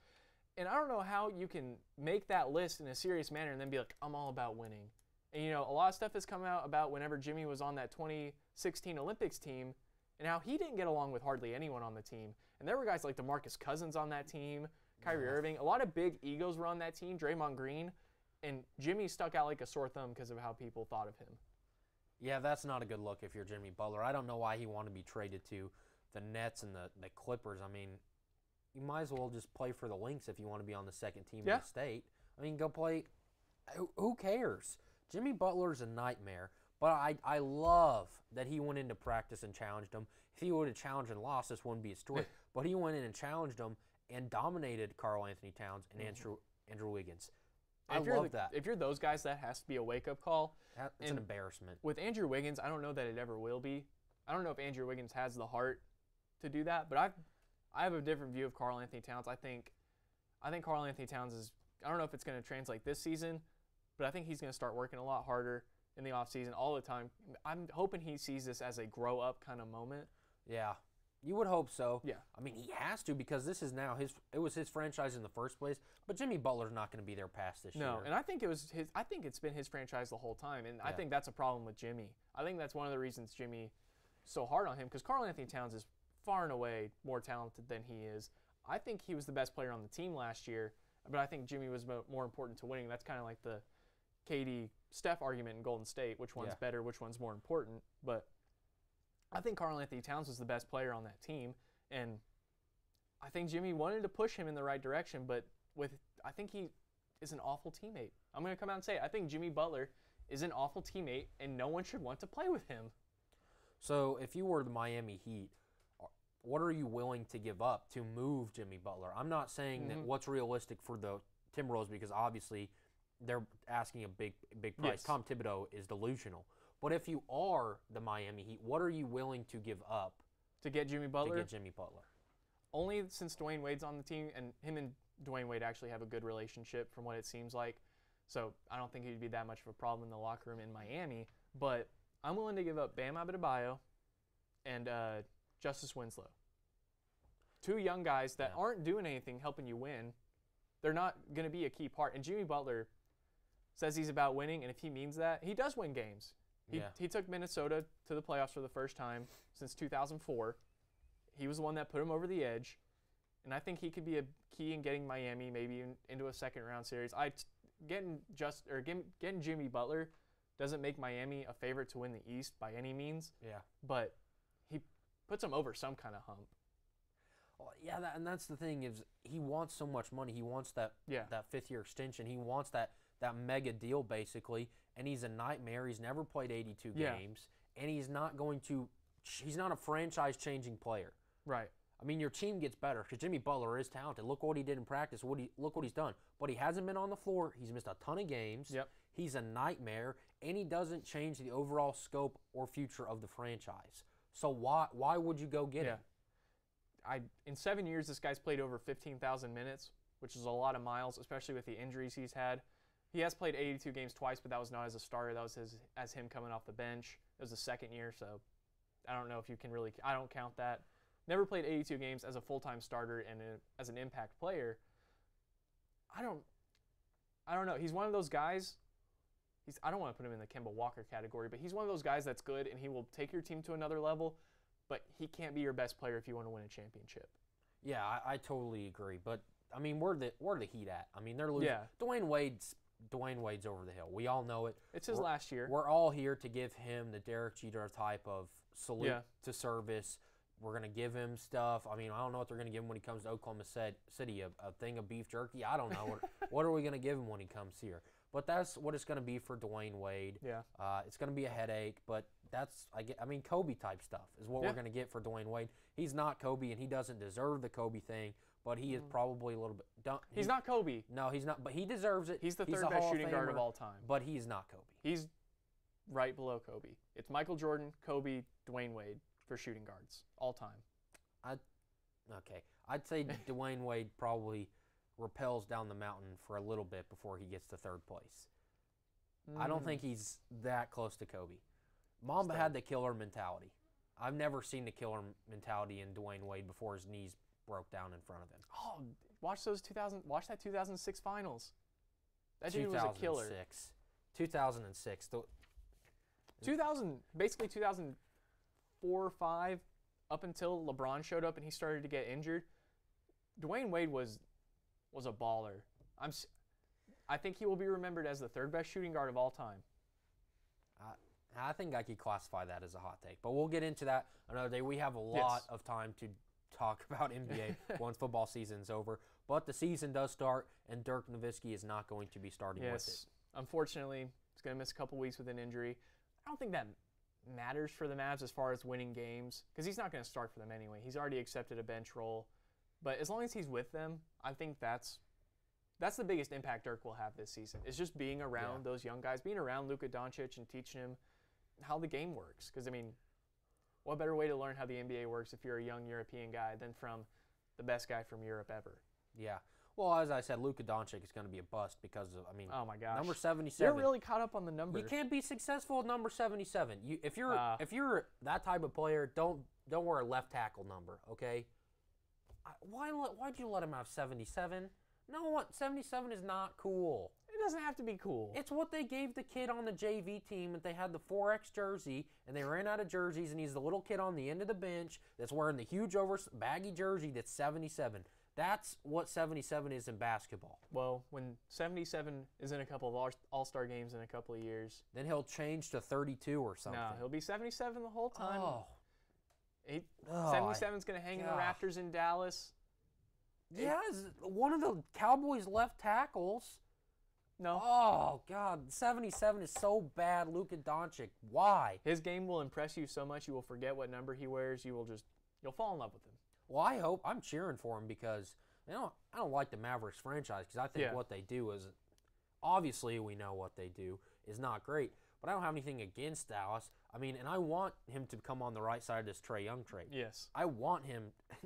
And I don't know how you can make that list in a serious manner and then be like, I'm all about winning. And, a lot of stuff has come out about whenever Jimmy was on that 2016 Olympics team and how he didn't get along with hardly anyone on the team. And there were guys like DeMarcus Cousins on that team, Kyrie Irving. A lot of big egos were on that team, Draymond Green. And Jimmy stuck out like a sore thumb because of how people thought of him. Yeah, that's not a good look if you're Jimmy Butler. I don't know why he wanted to be traded to the Nets and the Clippers. I mean, you might as well just play for the Lynx if you want to be on the second team in the state. I mean, go play. Who cares? Jimmy Butler's a nightmare. But I love that he went into practice and challenged him. If he would have challenged and lost, this wouldn't be a story. But he went in and challenged him and dominated Karl Anthony Towns and Andrew Wiggins. I love that. If you're those guys, that has to be a wake-up call. It's an embarrassment. With Andrew Wiggins, I don't know that it ever will be. I don't know if Andrew Wiggins has the heart to do that. But I have a different view of Karl Anthony Towns. I think Karl Anthony Towns is. I don't know if it's going to translate this season, but I think he's going to start working a lot harder in the offseason all the time. I'm hoping he sees this as a grow-up kind of moment. Yeah, you would hope so. Yeah. I mean, he has to because this is now it was his franchise in the first place, but Jimmy Butler's not going to be there past this year. No, and I think it's been his franchise the whole time, and I think that's a problem with Jimmy. I think that's one of the reasons Jimmy so hard on him because Karl Anthony Towns is far and away more talented than he is. I think he was the best player on the team last year, but I think Jimmy was more important to winning. That's kind of like the KD-Steph argument in Golden State, which one's better, which one's more important. But I think Karl Anthony Towns was the best player on that team, and I think Jimmy wanted to push him in the right direction, but I think he is an awful teammate. I'm going to come out and say it. I think Jimmy Butler is an awful teammate, and no one should want to play with him. So if you were the Miami Heat, what are you willing to give up to move Jimmy Butler? I'm not saying that what's realistic for the Timberwolves because obviously they're asking a big price. Yes. Tom Thibodeau is delusional. But if you are the Miami Heat, what are you willing to give up to get Jimmy Butler? To get Jimmy Butler. Only since Dwayne Wade's on the team, and him and Dwayne Wade actually have a good relationship from what it seems like. So I don't think he'd be that much of a problem in the locker room in Miami. But I'm willing to give up Bam Adebayo and Justice Winslow. Two young guys that aren't doing anything helping you win. They're not going to be a key part. And Jimmy Butler says he's about winning, and if he means that, he does win games. He took Minnesota to the playoffs for the first time since 2004. He was the one that put him over the edge, and I think he could be a key in getting Miami maybe into a second-round series. Getting Jimmy Butler doesn't make Miami a favorite to win the East by any means. Yeah. But he puts them over some kind of hump. Well, yeah, and that's the thing is he wants so much money. He wants that fifth-year extension. He wants that mega deal basically, and he's a nightmare. He's never played 82 games, and he's not a franchise-changing player. Right. I mean, your team gets better because Jimmy Butler is talented. Look what he did in practice. Look what he's done. But he hasn't been on the floor. He's missed a ton of games. Yep. He's a nightmare, and he doesn't change the overall scope or future of the franchise. So why would you go get him? In 7 years, this guy's played over 15,000 minutes, which is a lot of miles, especially with the injuries he's had. He has played 82 games twice, but that was not as a starter. That was as him coming off the bench. It was the second year, so I don't know if you can really – I don't count that. Never played 82 games as a full-time starter and as an impact player. I don't know. He's one of those guys – I don't want to put him in the Kemba Walker category, but he's one of those guys that's good and he will take your team to another level, but he can't be your best player if you want to win a championship. Yeah, I totally agree. But, I mean, where the Heat at? I mean, they're losing. Yeah. Dwayne Wade's over the hill. We all know it. It's his last year. We're all here to give him the Derek Jeter type of salute to service. We're going to give him stuff. I mean, I don't know what they're going to give him when he comes to Oklahoma City, a thing of beef jerky. I don't know. What are we going to give him when he comes here? But that's what it's going to be for Dwayne Wade. Yeah. It's going to be a headache, but Kobe-type stuff is what we're going to get for Dwayne Wade. He's not Kobe, and he doesn't deserve the Kobe thing, but he is probably a little bit he's not Kobe. No, he's not, but he deserves it. He's the third best shooting guard of all time. But he's not Kobe. He's right below Kobe. It's Michael Jordan, Kobe, Dwayne Wade for shooting guards all time. I'd say Dwayne Wade probably rappels down the mountain for a little bit before he gets to third place. I don't think he's that close to Kobe. Mamba had the killer mentality. I've never seen the killer mentality in Dwayne Wade before his knees broke down in front of him. Oh, watch that 2006 finals. That dude was a killer. 2006. Basically 2004 or 5 up until LeBron showed up and he started to get injured, Dwayne Wade was a baller. I think he will be remembered as the third best shooting guard of all time. I think I could classify that as a hot take, but we'll get into that another day. We have a lot of time to talk about NBA once football season's over, but the season does start, and Dirk Nowitzki is not going to be starting with it. Unfortunately, he's going to miss a couple weeks with an injury. I don't think that matters for the Mavs as far as winning games, because he's not going to start for them anyway. He's already accepted a bench role, but as long as he's with them, I think that's the biggest impact Dirk will have this season. Is just being around those young guys, being around Luka Doncic and teaching him how the game works. Because, I mean, what better way to learn how the NBA works if you're a young European guy than from the best guy from Europe ever? Yeah. Well, as I said, Luka Doncic is going to be a bust because of, I mean, oh my gosh, number 77. You're really caught up on the number. You can't be successful with number 77. If you're that type of player, don't wear a left tackle number, okay? Why'd you let him have 77? No, what 77 is not cool. It doesn't have to be cool. It's what they gave the kid on the JV team, and they had the 4X jersey, and they ran out of jerseys, and he's the little kid on the end of the bench that's wearing the huge baggy jersey that's 77. That's what 77 is in basketball. Well, when 77 is in a couple of All-Star games in a couple of years, then he'll change to 32 or something. No, he'll be 77 the whole time. Oh. 77's going to hang in the rafters in Dallas. Yeah, one of the Cowboys' left tackles. No. Oh, God. 77 is so bad, Luka Doncic. Why? His game will impress you so much you will forget what number he wears. You'll fall in love with him. Well, I hope. I'm cheering for him because I don't like the Mavericks franchise because I think what they do is, obviously we know what they do is not great, but I don't have anything against Dallas. I mean, and I want him to come on the right side of this Trae Young trade. Yes. I want him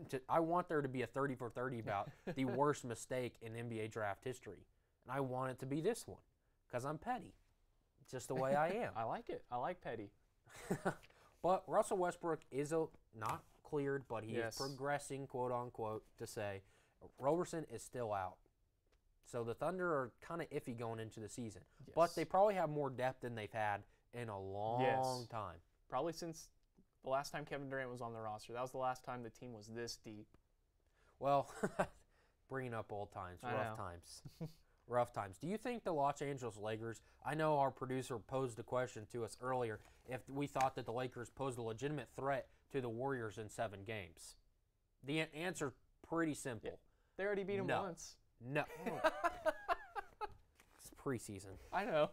to. I want there to be a 30 for 30 about the worst mistake in NBA draft history, and I want it to be this one because I'm petty. It's just the way I am. I like it. I like petty. But Russell Westbrook is not cleared, but he is progressing, quote unquote, to say. Roberson is still out. So the Thunder are kind of iffy going into the season. Yes. But they probably have more depth than they've had in a long time. Probably since the last time Kevin Durant was on the roster. That was the last time the team was this deep. Well, bringing up old times, rough times. Rough times. Do you think the Los Angeles Lakers, I know our producer posed a question to us earlier, if we thought that the Lakers posed a legitimate threat to the Warriors in 7 games. The answer pretty simple. Yeah. They already beat them once. No. It's preseason. I know.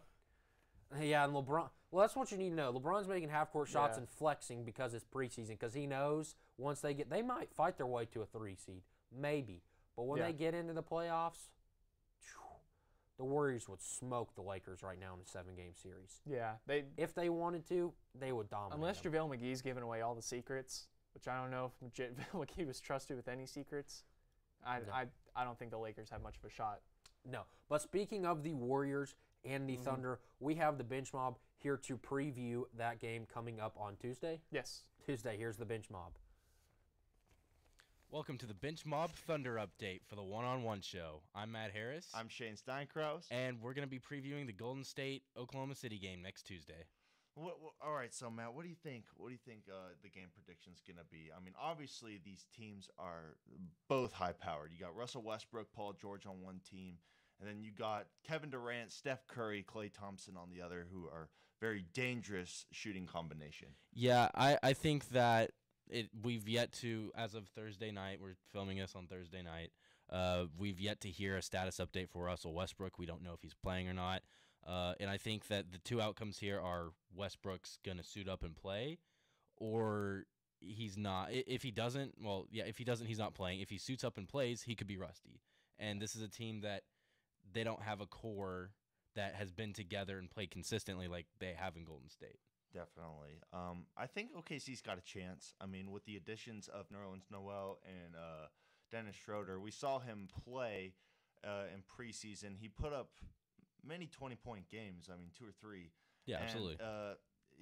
Yeah, and LeBron, well, that's what you need to know. LeBron's making half-court shots and flexing because it's preseason, because he knows once they might fight their way to a 3 seed, maybe. But when they get into the playoffs, the Warriors would smoke the Lakers right now in a 7-game series. Yeah. If they wanted to, they would dominate Unless them. JaVale McGee's giving away all the secrets, which I don't know if JaVale McGee was trusted with any secrets. I don't think the Lakers have much of a shot. No. But speaking of the Warriors and the Thunder, we have the Bench Mob here to preview that game coming up on Tuesday. Yes. Tuesday, here's the Bench Mob. Welcome to the Bench Mob Thunder Update for the One-on-One Show. I'm Matt Harris. I'm Shane Steinkraus. And we're going to be previewing the Golden State-Oklahoma City game next Tuesday. All right, so Matt, what do you think? What do you think the game prediction's going to be? I mean, obviously these teams are both high-powered. You got Russell Westbrook, Paul George on one team, and then you got Kevin Durant, Steph Curry, Klay Thompson on the other, who are very dangerous shooting combination. Yeah, I think that we've yet to, as of Thursday night, we're filming this on Thursday night, we've yet to hear a status update for Russell Westbrook. We don't know if he's playing or not. And I think that the 2 outcomes here are Westbrook's going to suit up and play, or he's not. If he doesn't, he's not playing. If he suits up and plays, he could be rusty. And this is a team that they don't have a core that has been together and played consistently like they have in Golden State. Definitely. I think OKC's got a chance. I mean, with the additions of Nerlens Noel and Dennis Schroeder, we saw him play in preseason. He put up many 20-point games. I mean, 2 or 3. Yeah, absolutely.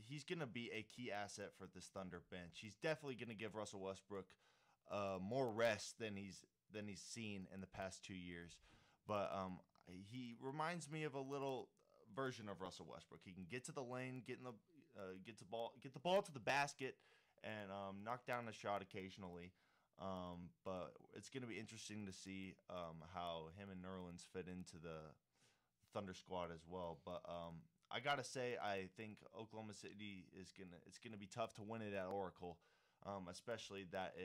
He's going to be a key asset for this Thunder bench. He's definitely going to give Russell Westbrook more rest than he's seen in the past 2 years. But he reminds me of a little version of Russell Westbrook. He can get to the lane, get the ball to the basket, and knock down a shot occasionally. But it's going to be interesting to see how him and Nerlens fit into the Thunder squad as well. But I gotta say, I think Oklahoma City it's gonna be tough to win it at Oracle, especially that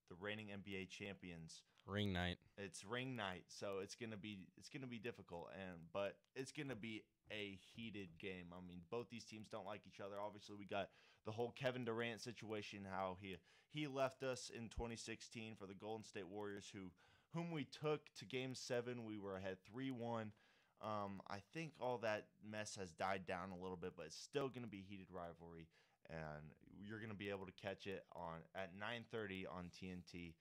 the reigning NBA champions. Ring night. It's ring night, so it's gonna be difficult, but it's gonna be a heated game. I mean, both these teams don't like each other. Obviously, we got the whole Kevin Durant situation, how he left us in 2016 for the Golden State Warriors, whom we took to Game 7. We were ahead 3-1. I think all that mess has died down a little bit, but it's still going to be a heated rivalry, and you're going to be able to catch it at 9:30 on TNT.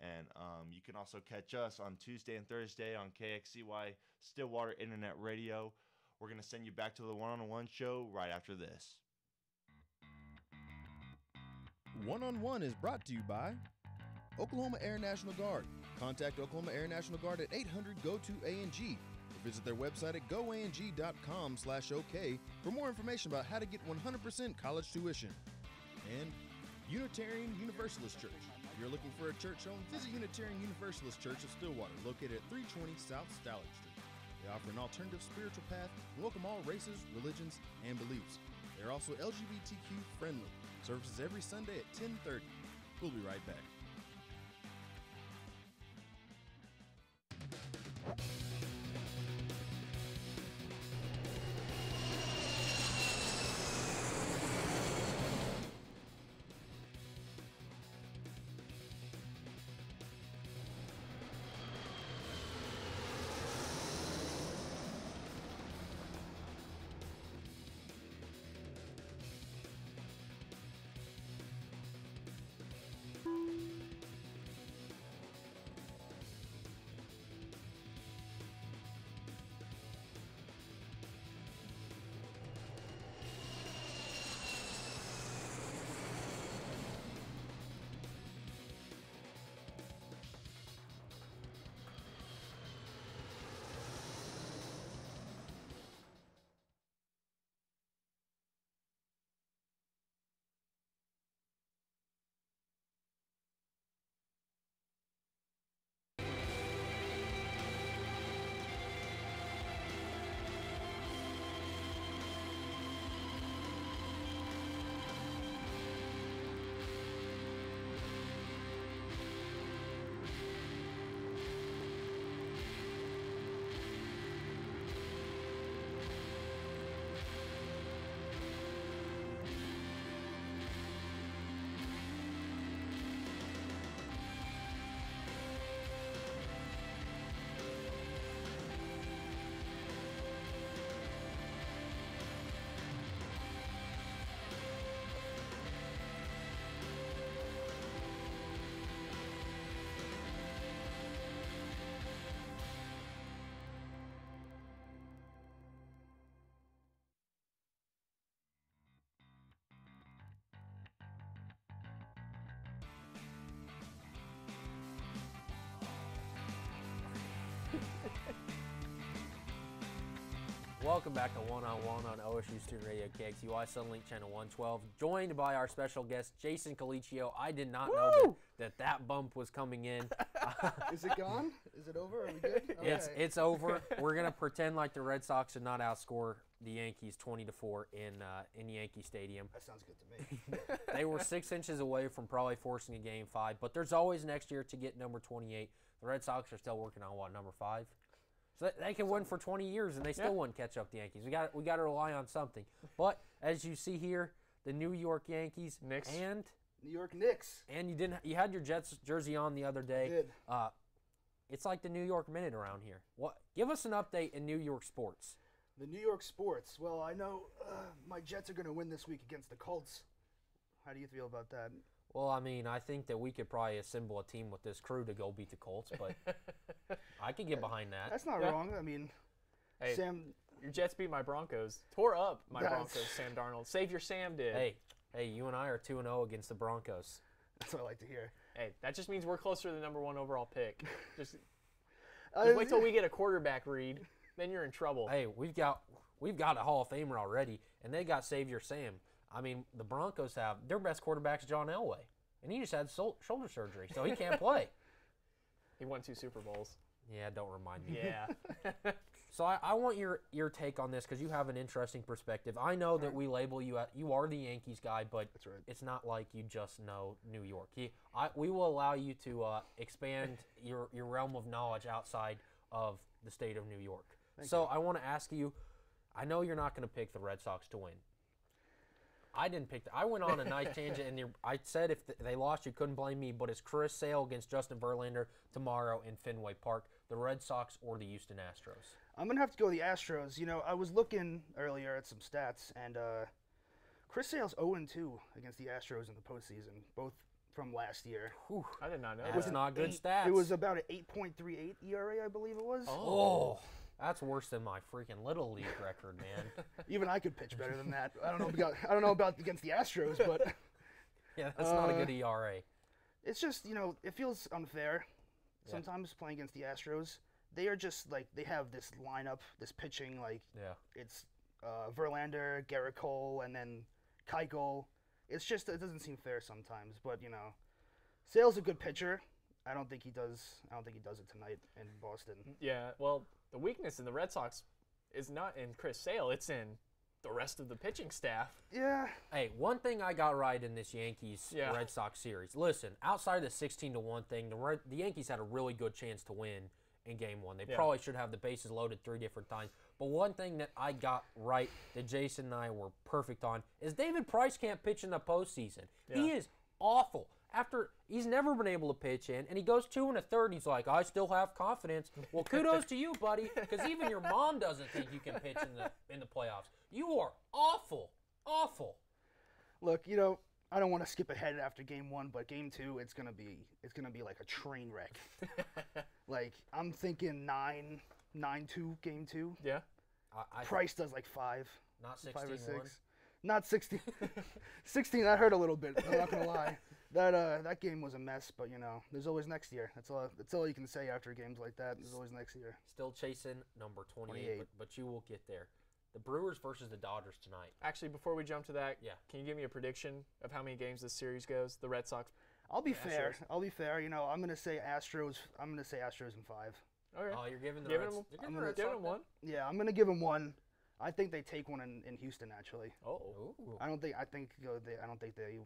And you can also catch us on Tuesday and Thursday on KXCY Stillwater Internet Radio. We're going to send you back to the one-on-one show right after this. One-on-One is brought to you by Oklahoma Air National Guard. Contact Oklahoma Air National Guard at 800-GO-TO-ANG or visit their website at goang.com/OK for more information about how to get 100% college tuition. And Unitarian Universalist Church. If you're looking for a church home, visit Unitarian Universalist Church of Stillwater, located at 320 South Stallard Street. They offer an alternative spiritual path and welcome all races, religions, and beliefs. They're also LGBTQ friendly. Services every Sunday at 10:30. We'll be right back. Welcome back to One-on-One on OSU Student Radio KXUY Sunlink Channel 112. Joined by our special guest, Jason Colicchio. I did not know that bump was coming in. Is it gone? Is it over? Are we good? Okay. It's over. We're going to pretend like the Red Sox did not outscore the Yankees 20-4 in Yankee Stadium. That sounds good to me. They were 6 inches away from probably forcing a Game 5, but there's always next year to get number 28. The Red Sox are still working on, number 5? So they can win for 20 years, and they still wouldn't catch up the Yankees. We got to rely on something. But as you see here, the New York Yankees and New York Knicks. And you had your Jets jersey on the other day. I did. It's like the New York Minute around here. Give us an update in New York sports. The New York sports. Well, I know my Jets are going to win this week against the Colts. How do you feel about that? Well, I mean, I think that we could probably assemble a team with this crew to go beat the Colts, but I could get behind that. That's not wrong. I mean, hey, Sam, your Jets beat my Broncos. Tore up my Broncos, Sam Darnold. Savior Sam did. Hey, you and I are 2-0 against the Broncos. That's what I like to hear. Hey, that just means we're closer to the number 1 overall pick. Just wait till we get a quarterback read, then you're in trouble. Hey, we've got a Hall of Famer already, and they got Savior Sam. I mean, the Broncos have their best quarterback's John Elway, and he just had shoulder surgery, so he can't play. He won 2 Super Bowls. Yeah, don't remind me. Yeah. So I want your take on this because you have an interesting perspective. I know that we label you you are the Yankees guy, but That's right. it's not like you just know New York. We will allow you to expand your realm of knowledge outside of the state of New York. So I want to ask you, I know you're not going to pick the Red Sox to win. I didn't pick I went on a nice tangent, and I said if they lost, you couldn't blame me, but it's Chris Sale against Justin Verlander tomorrow in Fenway Park, the Red Sox or the Houston Astros? I'm going to have to go the Astros. You know, I was looking earlier at some stats, and Chris Sale's 0-2 against the Astros in the postseason, both from last year. Whew, I did not know That's that. not good stats. It was about an 8.38 ERA, I believe it was. Oh, that's worse than my freaking Little League record, man. Even I could pitch better than that. I don't know about against the Astros, but yeah, that's not a good ERA. It's just, you know, it feels unfair sometimes playing against the Astros. They are just like, they have this lineup, this pitching, like it's Verlander, Garrett Cole, and then Keuchel. It's just, it doesn't seem fair sometimes, but you know, Sale's a good pitcher. I don't think he does it tonight in Boston. Yeah, well, the weakness in the Red Sox is not in Chris Sale, it's in the rest of the pitching staff. Yeah. Hey, one thing I got right in this Yankees-Red Sox series. Listen, outside of the 16-1 thing, the Yankees had a really good chance to win in Game 1. They probably should have the bases loaded 3 different times. But one thing that I got right that Jason and I were perfect on is David Price can't pitch in the postseason. Yeah. He is awful. After he's never been able to pitch in, and he goes 2 1/3. He's like, I still have confidence. Well, kudos to you, buddy, because even your mom doesn't think you can pitch in the playoffs. You are awful, awful. Look, you know, I don't want to skip ahead after Game 1, but Game 2, it's gonna be like a train wreck. Like I'm thinking 9-2 Game 2. Yeah. Price does like 5. Not 16-1. 5 or 6. Not 16. 16. That hurt a little bit. I'm not gonna lie. That game was a mess, but you know, there's always next year. That's all you can say after games like that. There's always next year. Still chasing number 28. But you will get there. The Brewers versus the Dodgers tonight. Actually, before we jump to that, can you give me a prediction of how many games this series goes? The Red Sox. I'll be fair. You know, I'm gonna say Astros. I'm gonna say Astros in 5. Okay. Oh, you're giving the Red Sox 1. Yeah, I'm gonna give them 1. I think they take one in Houston, actually. Oh. I don't think they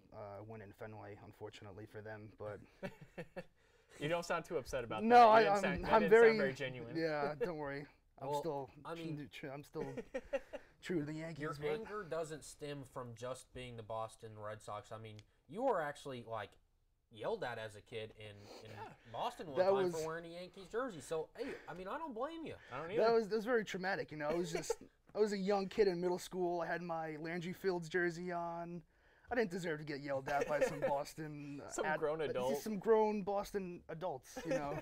win in Fenway, unfortunately for them. But you don't sound too upset about that. No, I'm very genuine. Yeah, don't worry. I'm still true to the Yankees. Your anger doesn't stem from just being the Boston Red Sox. I mean, you were actually like yelled at as a kid in Boston one time for wearing a Yankees jersey. So hey, I mean, I don't blame you. I don't either. That was very traumatic. You know, I was a young kid in middle school. I had my Landry Fields jersey on. I didn't deserve to get yelled at by some Boston grown adults. Some grown Boston adults, you know.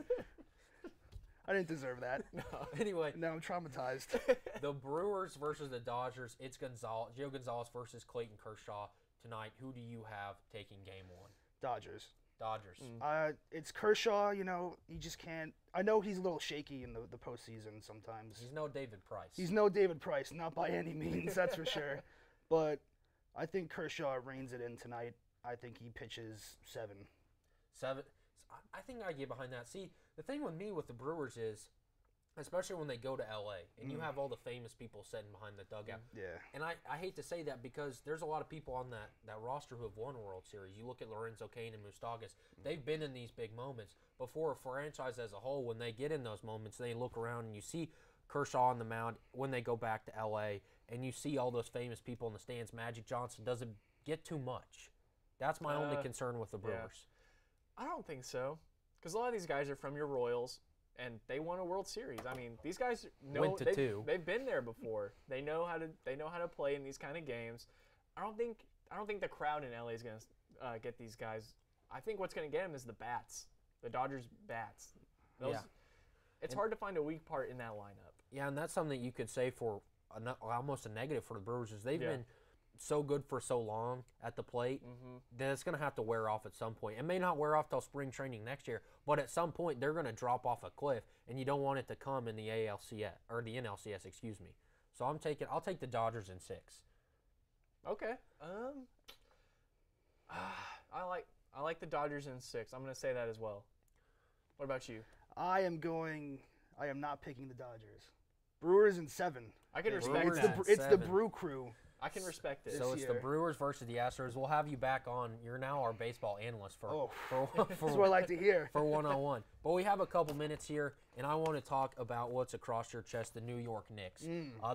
I didn't deserve that. No. Anyway, now I'm traumatized. The Brewers versus the Dodgers. It's Gio Gonzalez versus Clayton Kershaw tonight. Who do you have taking Game 1? Dodgers. It's Kershaw. You know, you just can't. I know he's a little shaky in the postseason sometimes. He's no David Price. He's no David Price, not by any means, that's for sure. But I think Kershaw reins it in tonight. I think he pitches 7. 7. I think I get behind that. See, the thing with me with the Brewers is, especially when they go to L.A. and you have all the famous people sitting behind the dugout. Yeah. And I hate to say that because there's a lot of people on that roster who have won World Series. You look at Lorenzo Cain and Moustakas. They've been in these big moments. But for a franchise as a whole, when they get in those moments, they look around and you see Kershaw on the mound when they go back to L.A. and you see all those famous people in the stands. Magic Johnson doesn't get too much. That's my only concern with the Brewers. I don't think so, because a lot of these guys are from your Royals, and they won a World Series. I mean, these guys know they've been there before. They know how to play in these kind of games. I don't think the crowd in LA is going to get these guys. I think what's going to get them is the bats, the Dodgers bats. It's hard to find a weak part in that lineup. Yeah, and that's something that you could say for almost a negative for the Brewers is they've been so good for so long at the plate that it's going to have to wear off at some point. It may not wear off till spring training next year, but at some point they're going to drop off a cliff, and you don't want it to come in the ALCS or the NLCS, excuse me. So I'll take the Dodgers in 6. Okay. I like the Dodgers in 6. I'm gonna say that as well. What about you? I am not picking the Dodgers. Brewers in 7. I can respect it's that. It's the Brew Crew. I can respect it. So it's the Brewers versus the Astros. We'll have you back on. You're now our baseball analyst for that's what I like to hear. For one-on-one. But we have a couple minutes here, and I want to talk about what's across your chest, the New York Knicks.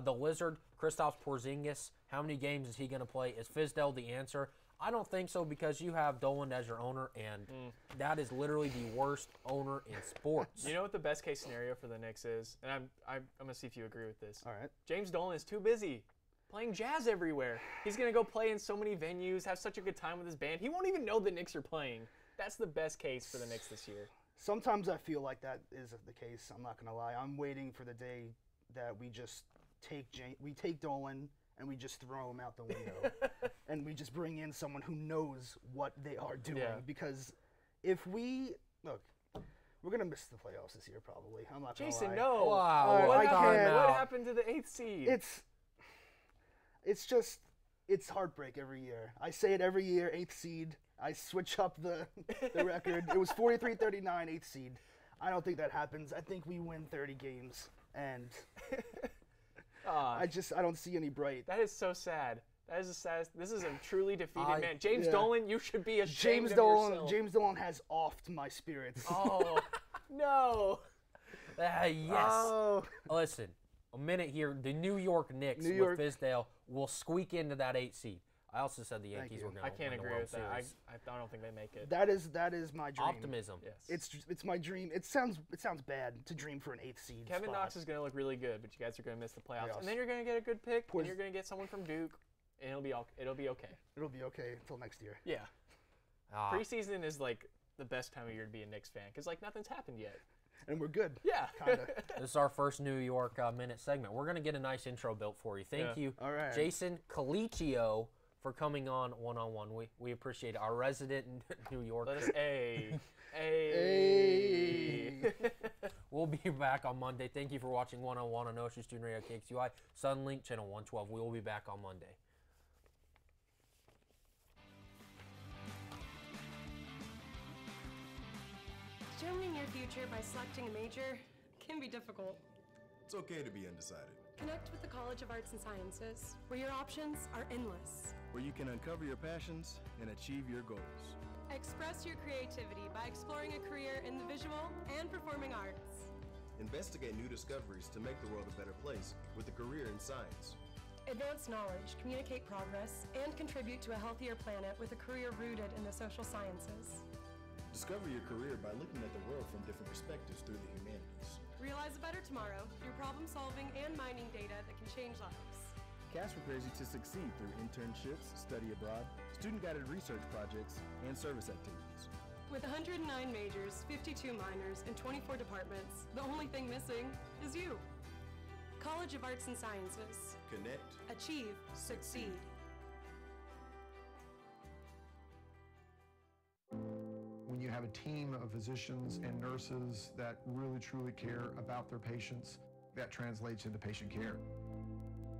The Lizard, Kristaps Porzingis, how many games is he going to play? Is Fizdale the answer? I don't think so, because you have Dolan as your owner, and that is literally the worst owner in sports. You know what the best case scenario for the Knicks is? And I'm going to see if you agree with this. All right. James Dolan is too busy playing jazz everywhere. He's going to go play in so many venues, have such a good time with his band. He won't even know the Knicks are playing. That's the best case for the Knicks this year. Sometimes I feel like that is the case. I'm not going to lie. I'm waiting for the day that we just take Dolan and we just throw him out the window. And we just bring in someone who knows what they are doing. Yeah. Because if we look, we're gonna miss the playoffs this year probably. I'm not gonna lie. Jason, no. Wow. What happened to the 8th seed? It's heartbreak every year. I say it every year. 8th seed. I switch up the record. It was 43-39, 8th seed. I don't think that happens. I think we win 30 games, and I don't see any bright. That is so sad. That is the saddest. This is a truly defeated man. James Dolan, you should be ashamed of yourself. James Dolan has offed my spirits. Oh, no. Yes. Oh. Listen, a minute here. The New York Knicks with Fizdale will squeak into that 8th seed. I also said the Yankees were going to I can't agree with that. I don't think they make it. That is my dream. Optimism. Yes. It's my dream. It sounds bad to dream for an 8th seed. Kevin Knox is going to look really good, but you guys are going to miss the playoffs. And then you're going to get a good pick, and you're going to get someone from Duke, and it'll be okay. It'll be okay until next year. Yeah. Preseason is like the best time of year to be a Knicks fan because like nothing's happened yet. And we're good. Yeah. Kinda. This is our first New York Minute segment. We're going to get a nice intro built for you. Thank you, all right, Jason Colicchio, for coming on one-on-one. We appreciate it. Our resident New Yorker. Let us We'll be back on Monday. Thank you for watching One-on-One on Ocean Student Radio KXUI, Sunlink Channel 112. We will be back on Monday. Determining your future by selecting a major can be difficult. It's okay to be undecided. Connect with the College of Arts and Sciences, where your options are endless. Where you can uncover your passions and achieve your goals. Express your creativity by exploring a career in the visual and performing arts. Investigate new discoveries to make the world a better place with a career in science. Advance knowledge, communicate progress, and contribute to a healthier planet with a career rooted in the social sciences. Discover your career by looking at the world from different perspectives through the humanities. Realize a better tomorrow through problem solving and mining data that can change lives. Casper prepares you to succeed through internships, study abroad, student-guided research projects, and service activities. With 109 majors, 52 minors, and 24 departments, the only thing missing is you. College of Arts and Sciences. Connect. Achieve. Succeed. When you have a team of physicians and nurses that really truly care about their patients, that translates into patient care.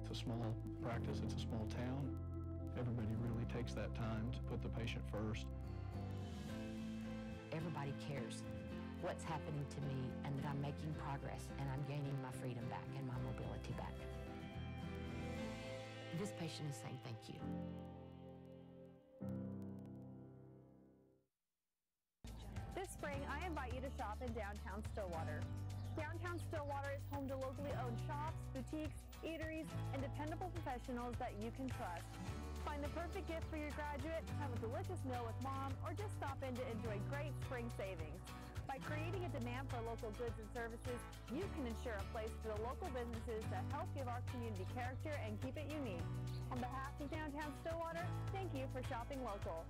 It's a small practice, it's a small town. Everybody really takes that time to put the patient first. Everybody cares what's happening to me and that I'm making progress and I'm gaining my freedom back and my mobility back. This patient is saying thank you. This spring, I invite you to shop in downtown Stillwater. Downtown Stillwater is home to locally owned shops, boutiques, eateries, and dependable professionals that you can trust. Find the perfect gift for your graduate, have a delicious meal with mom, or just stop in to enjoy great spring savings. By creating a demand for local goods and services, you can ensure a place for the local businesses that help give our community character and keep it unique. On behalf of Downtown Stillwater, thank you for shopping local.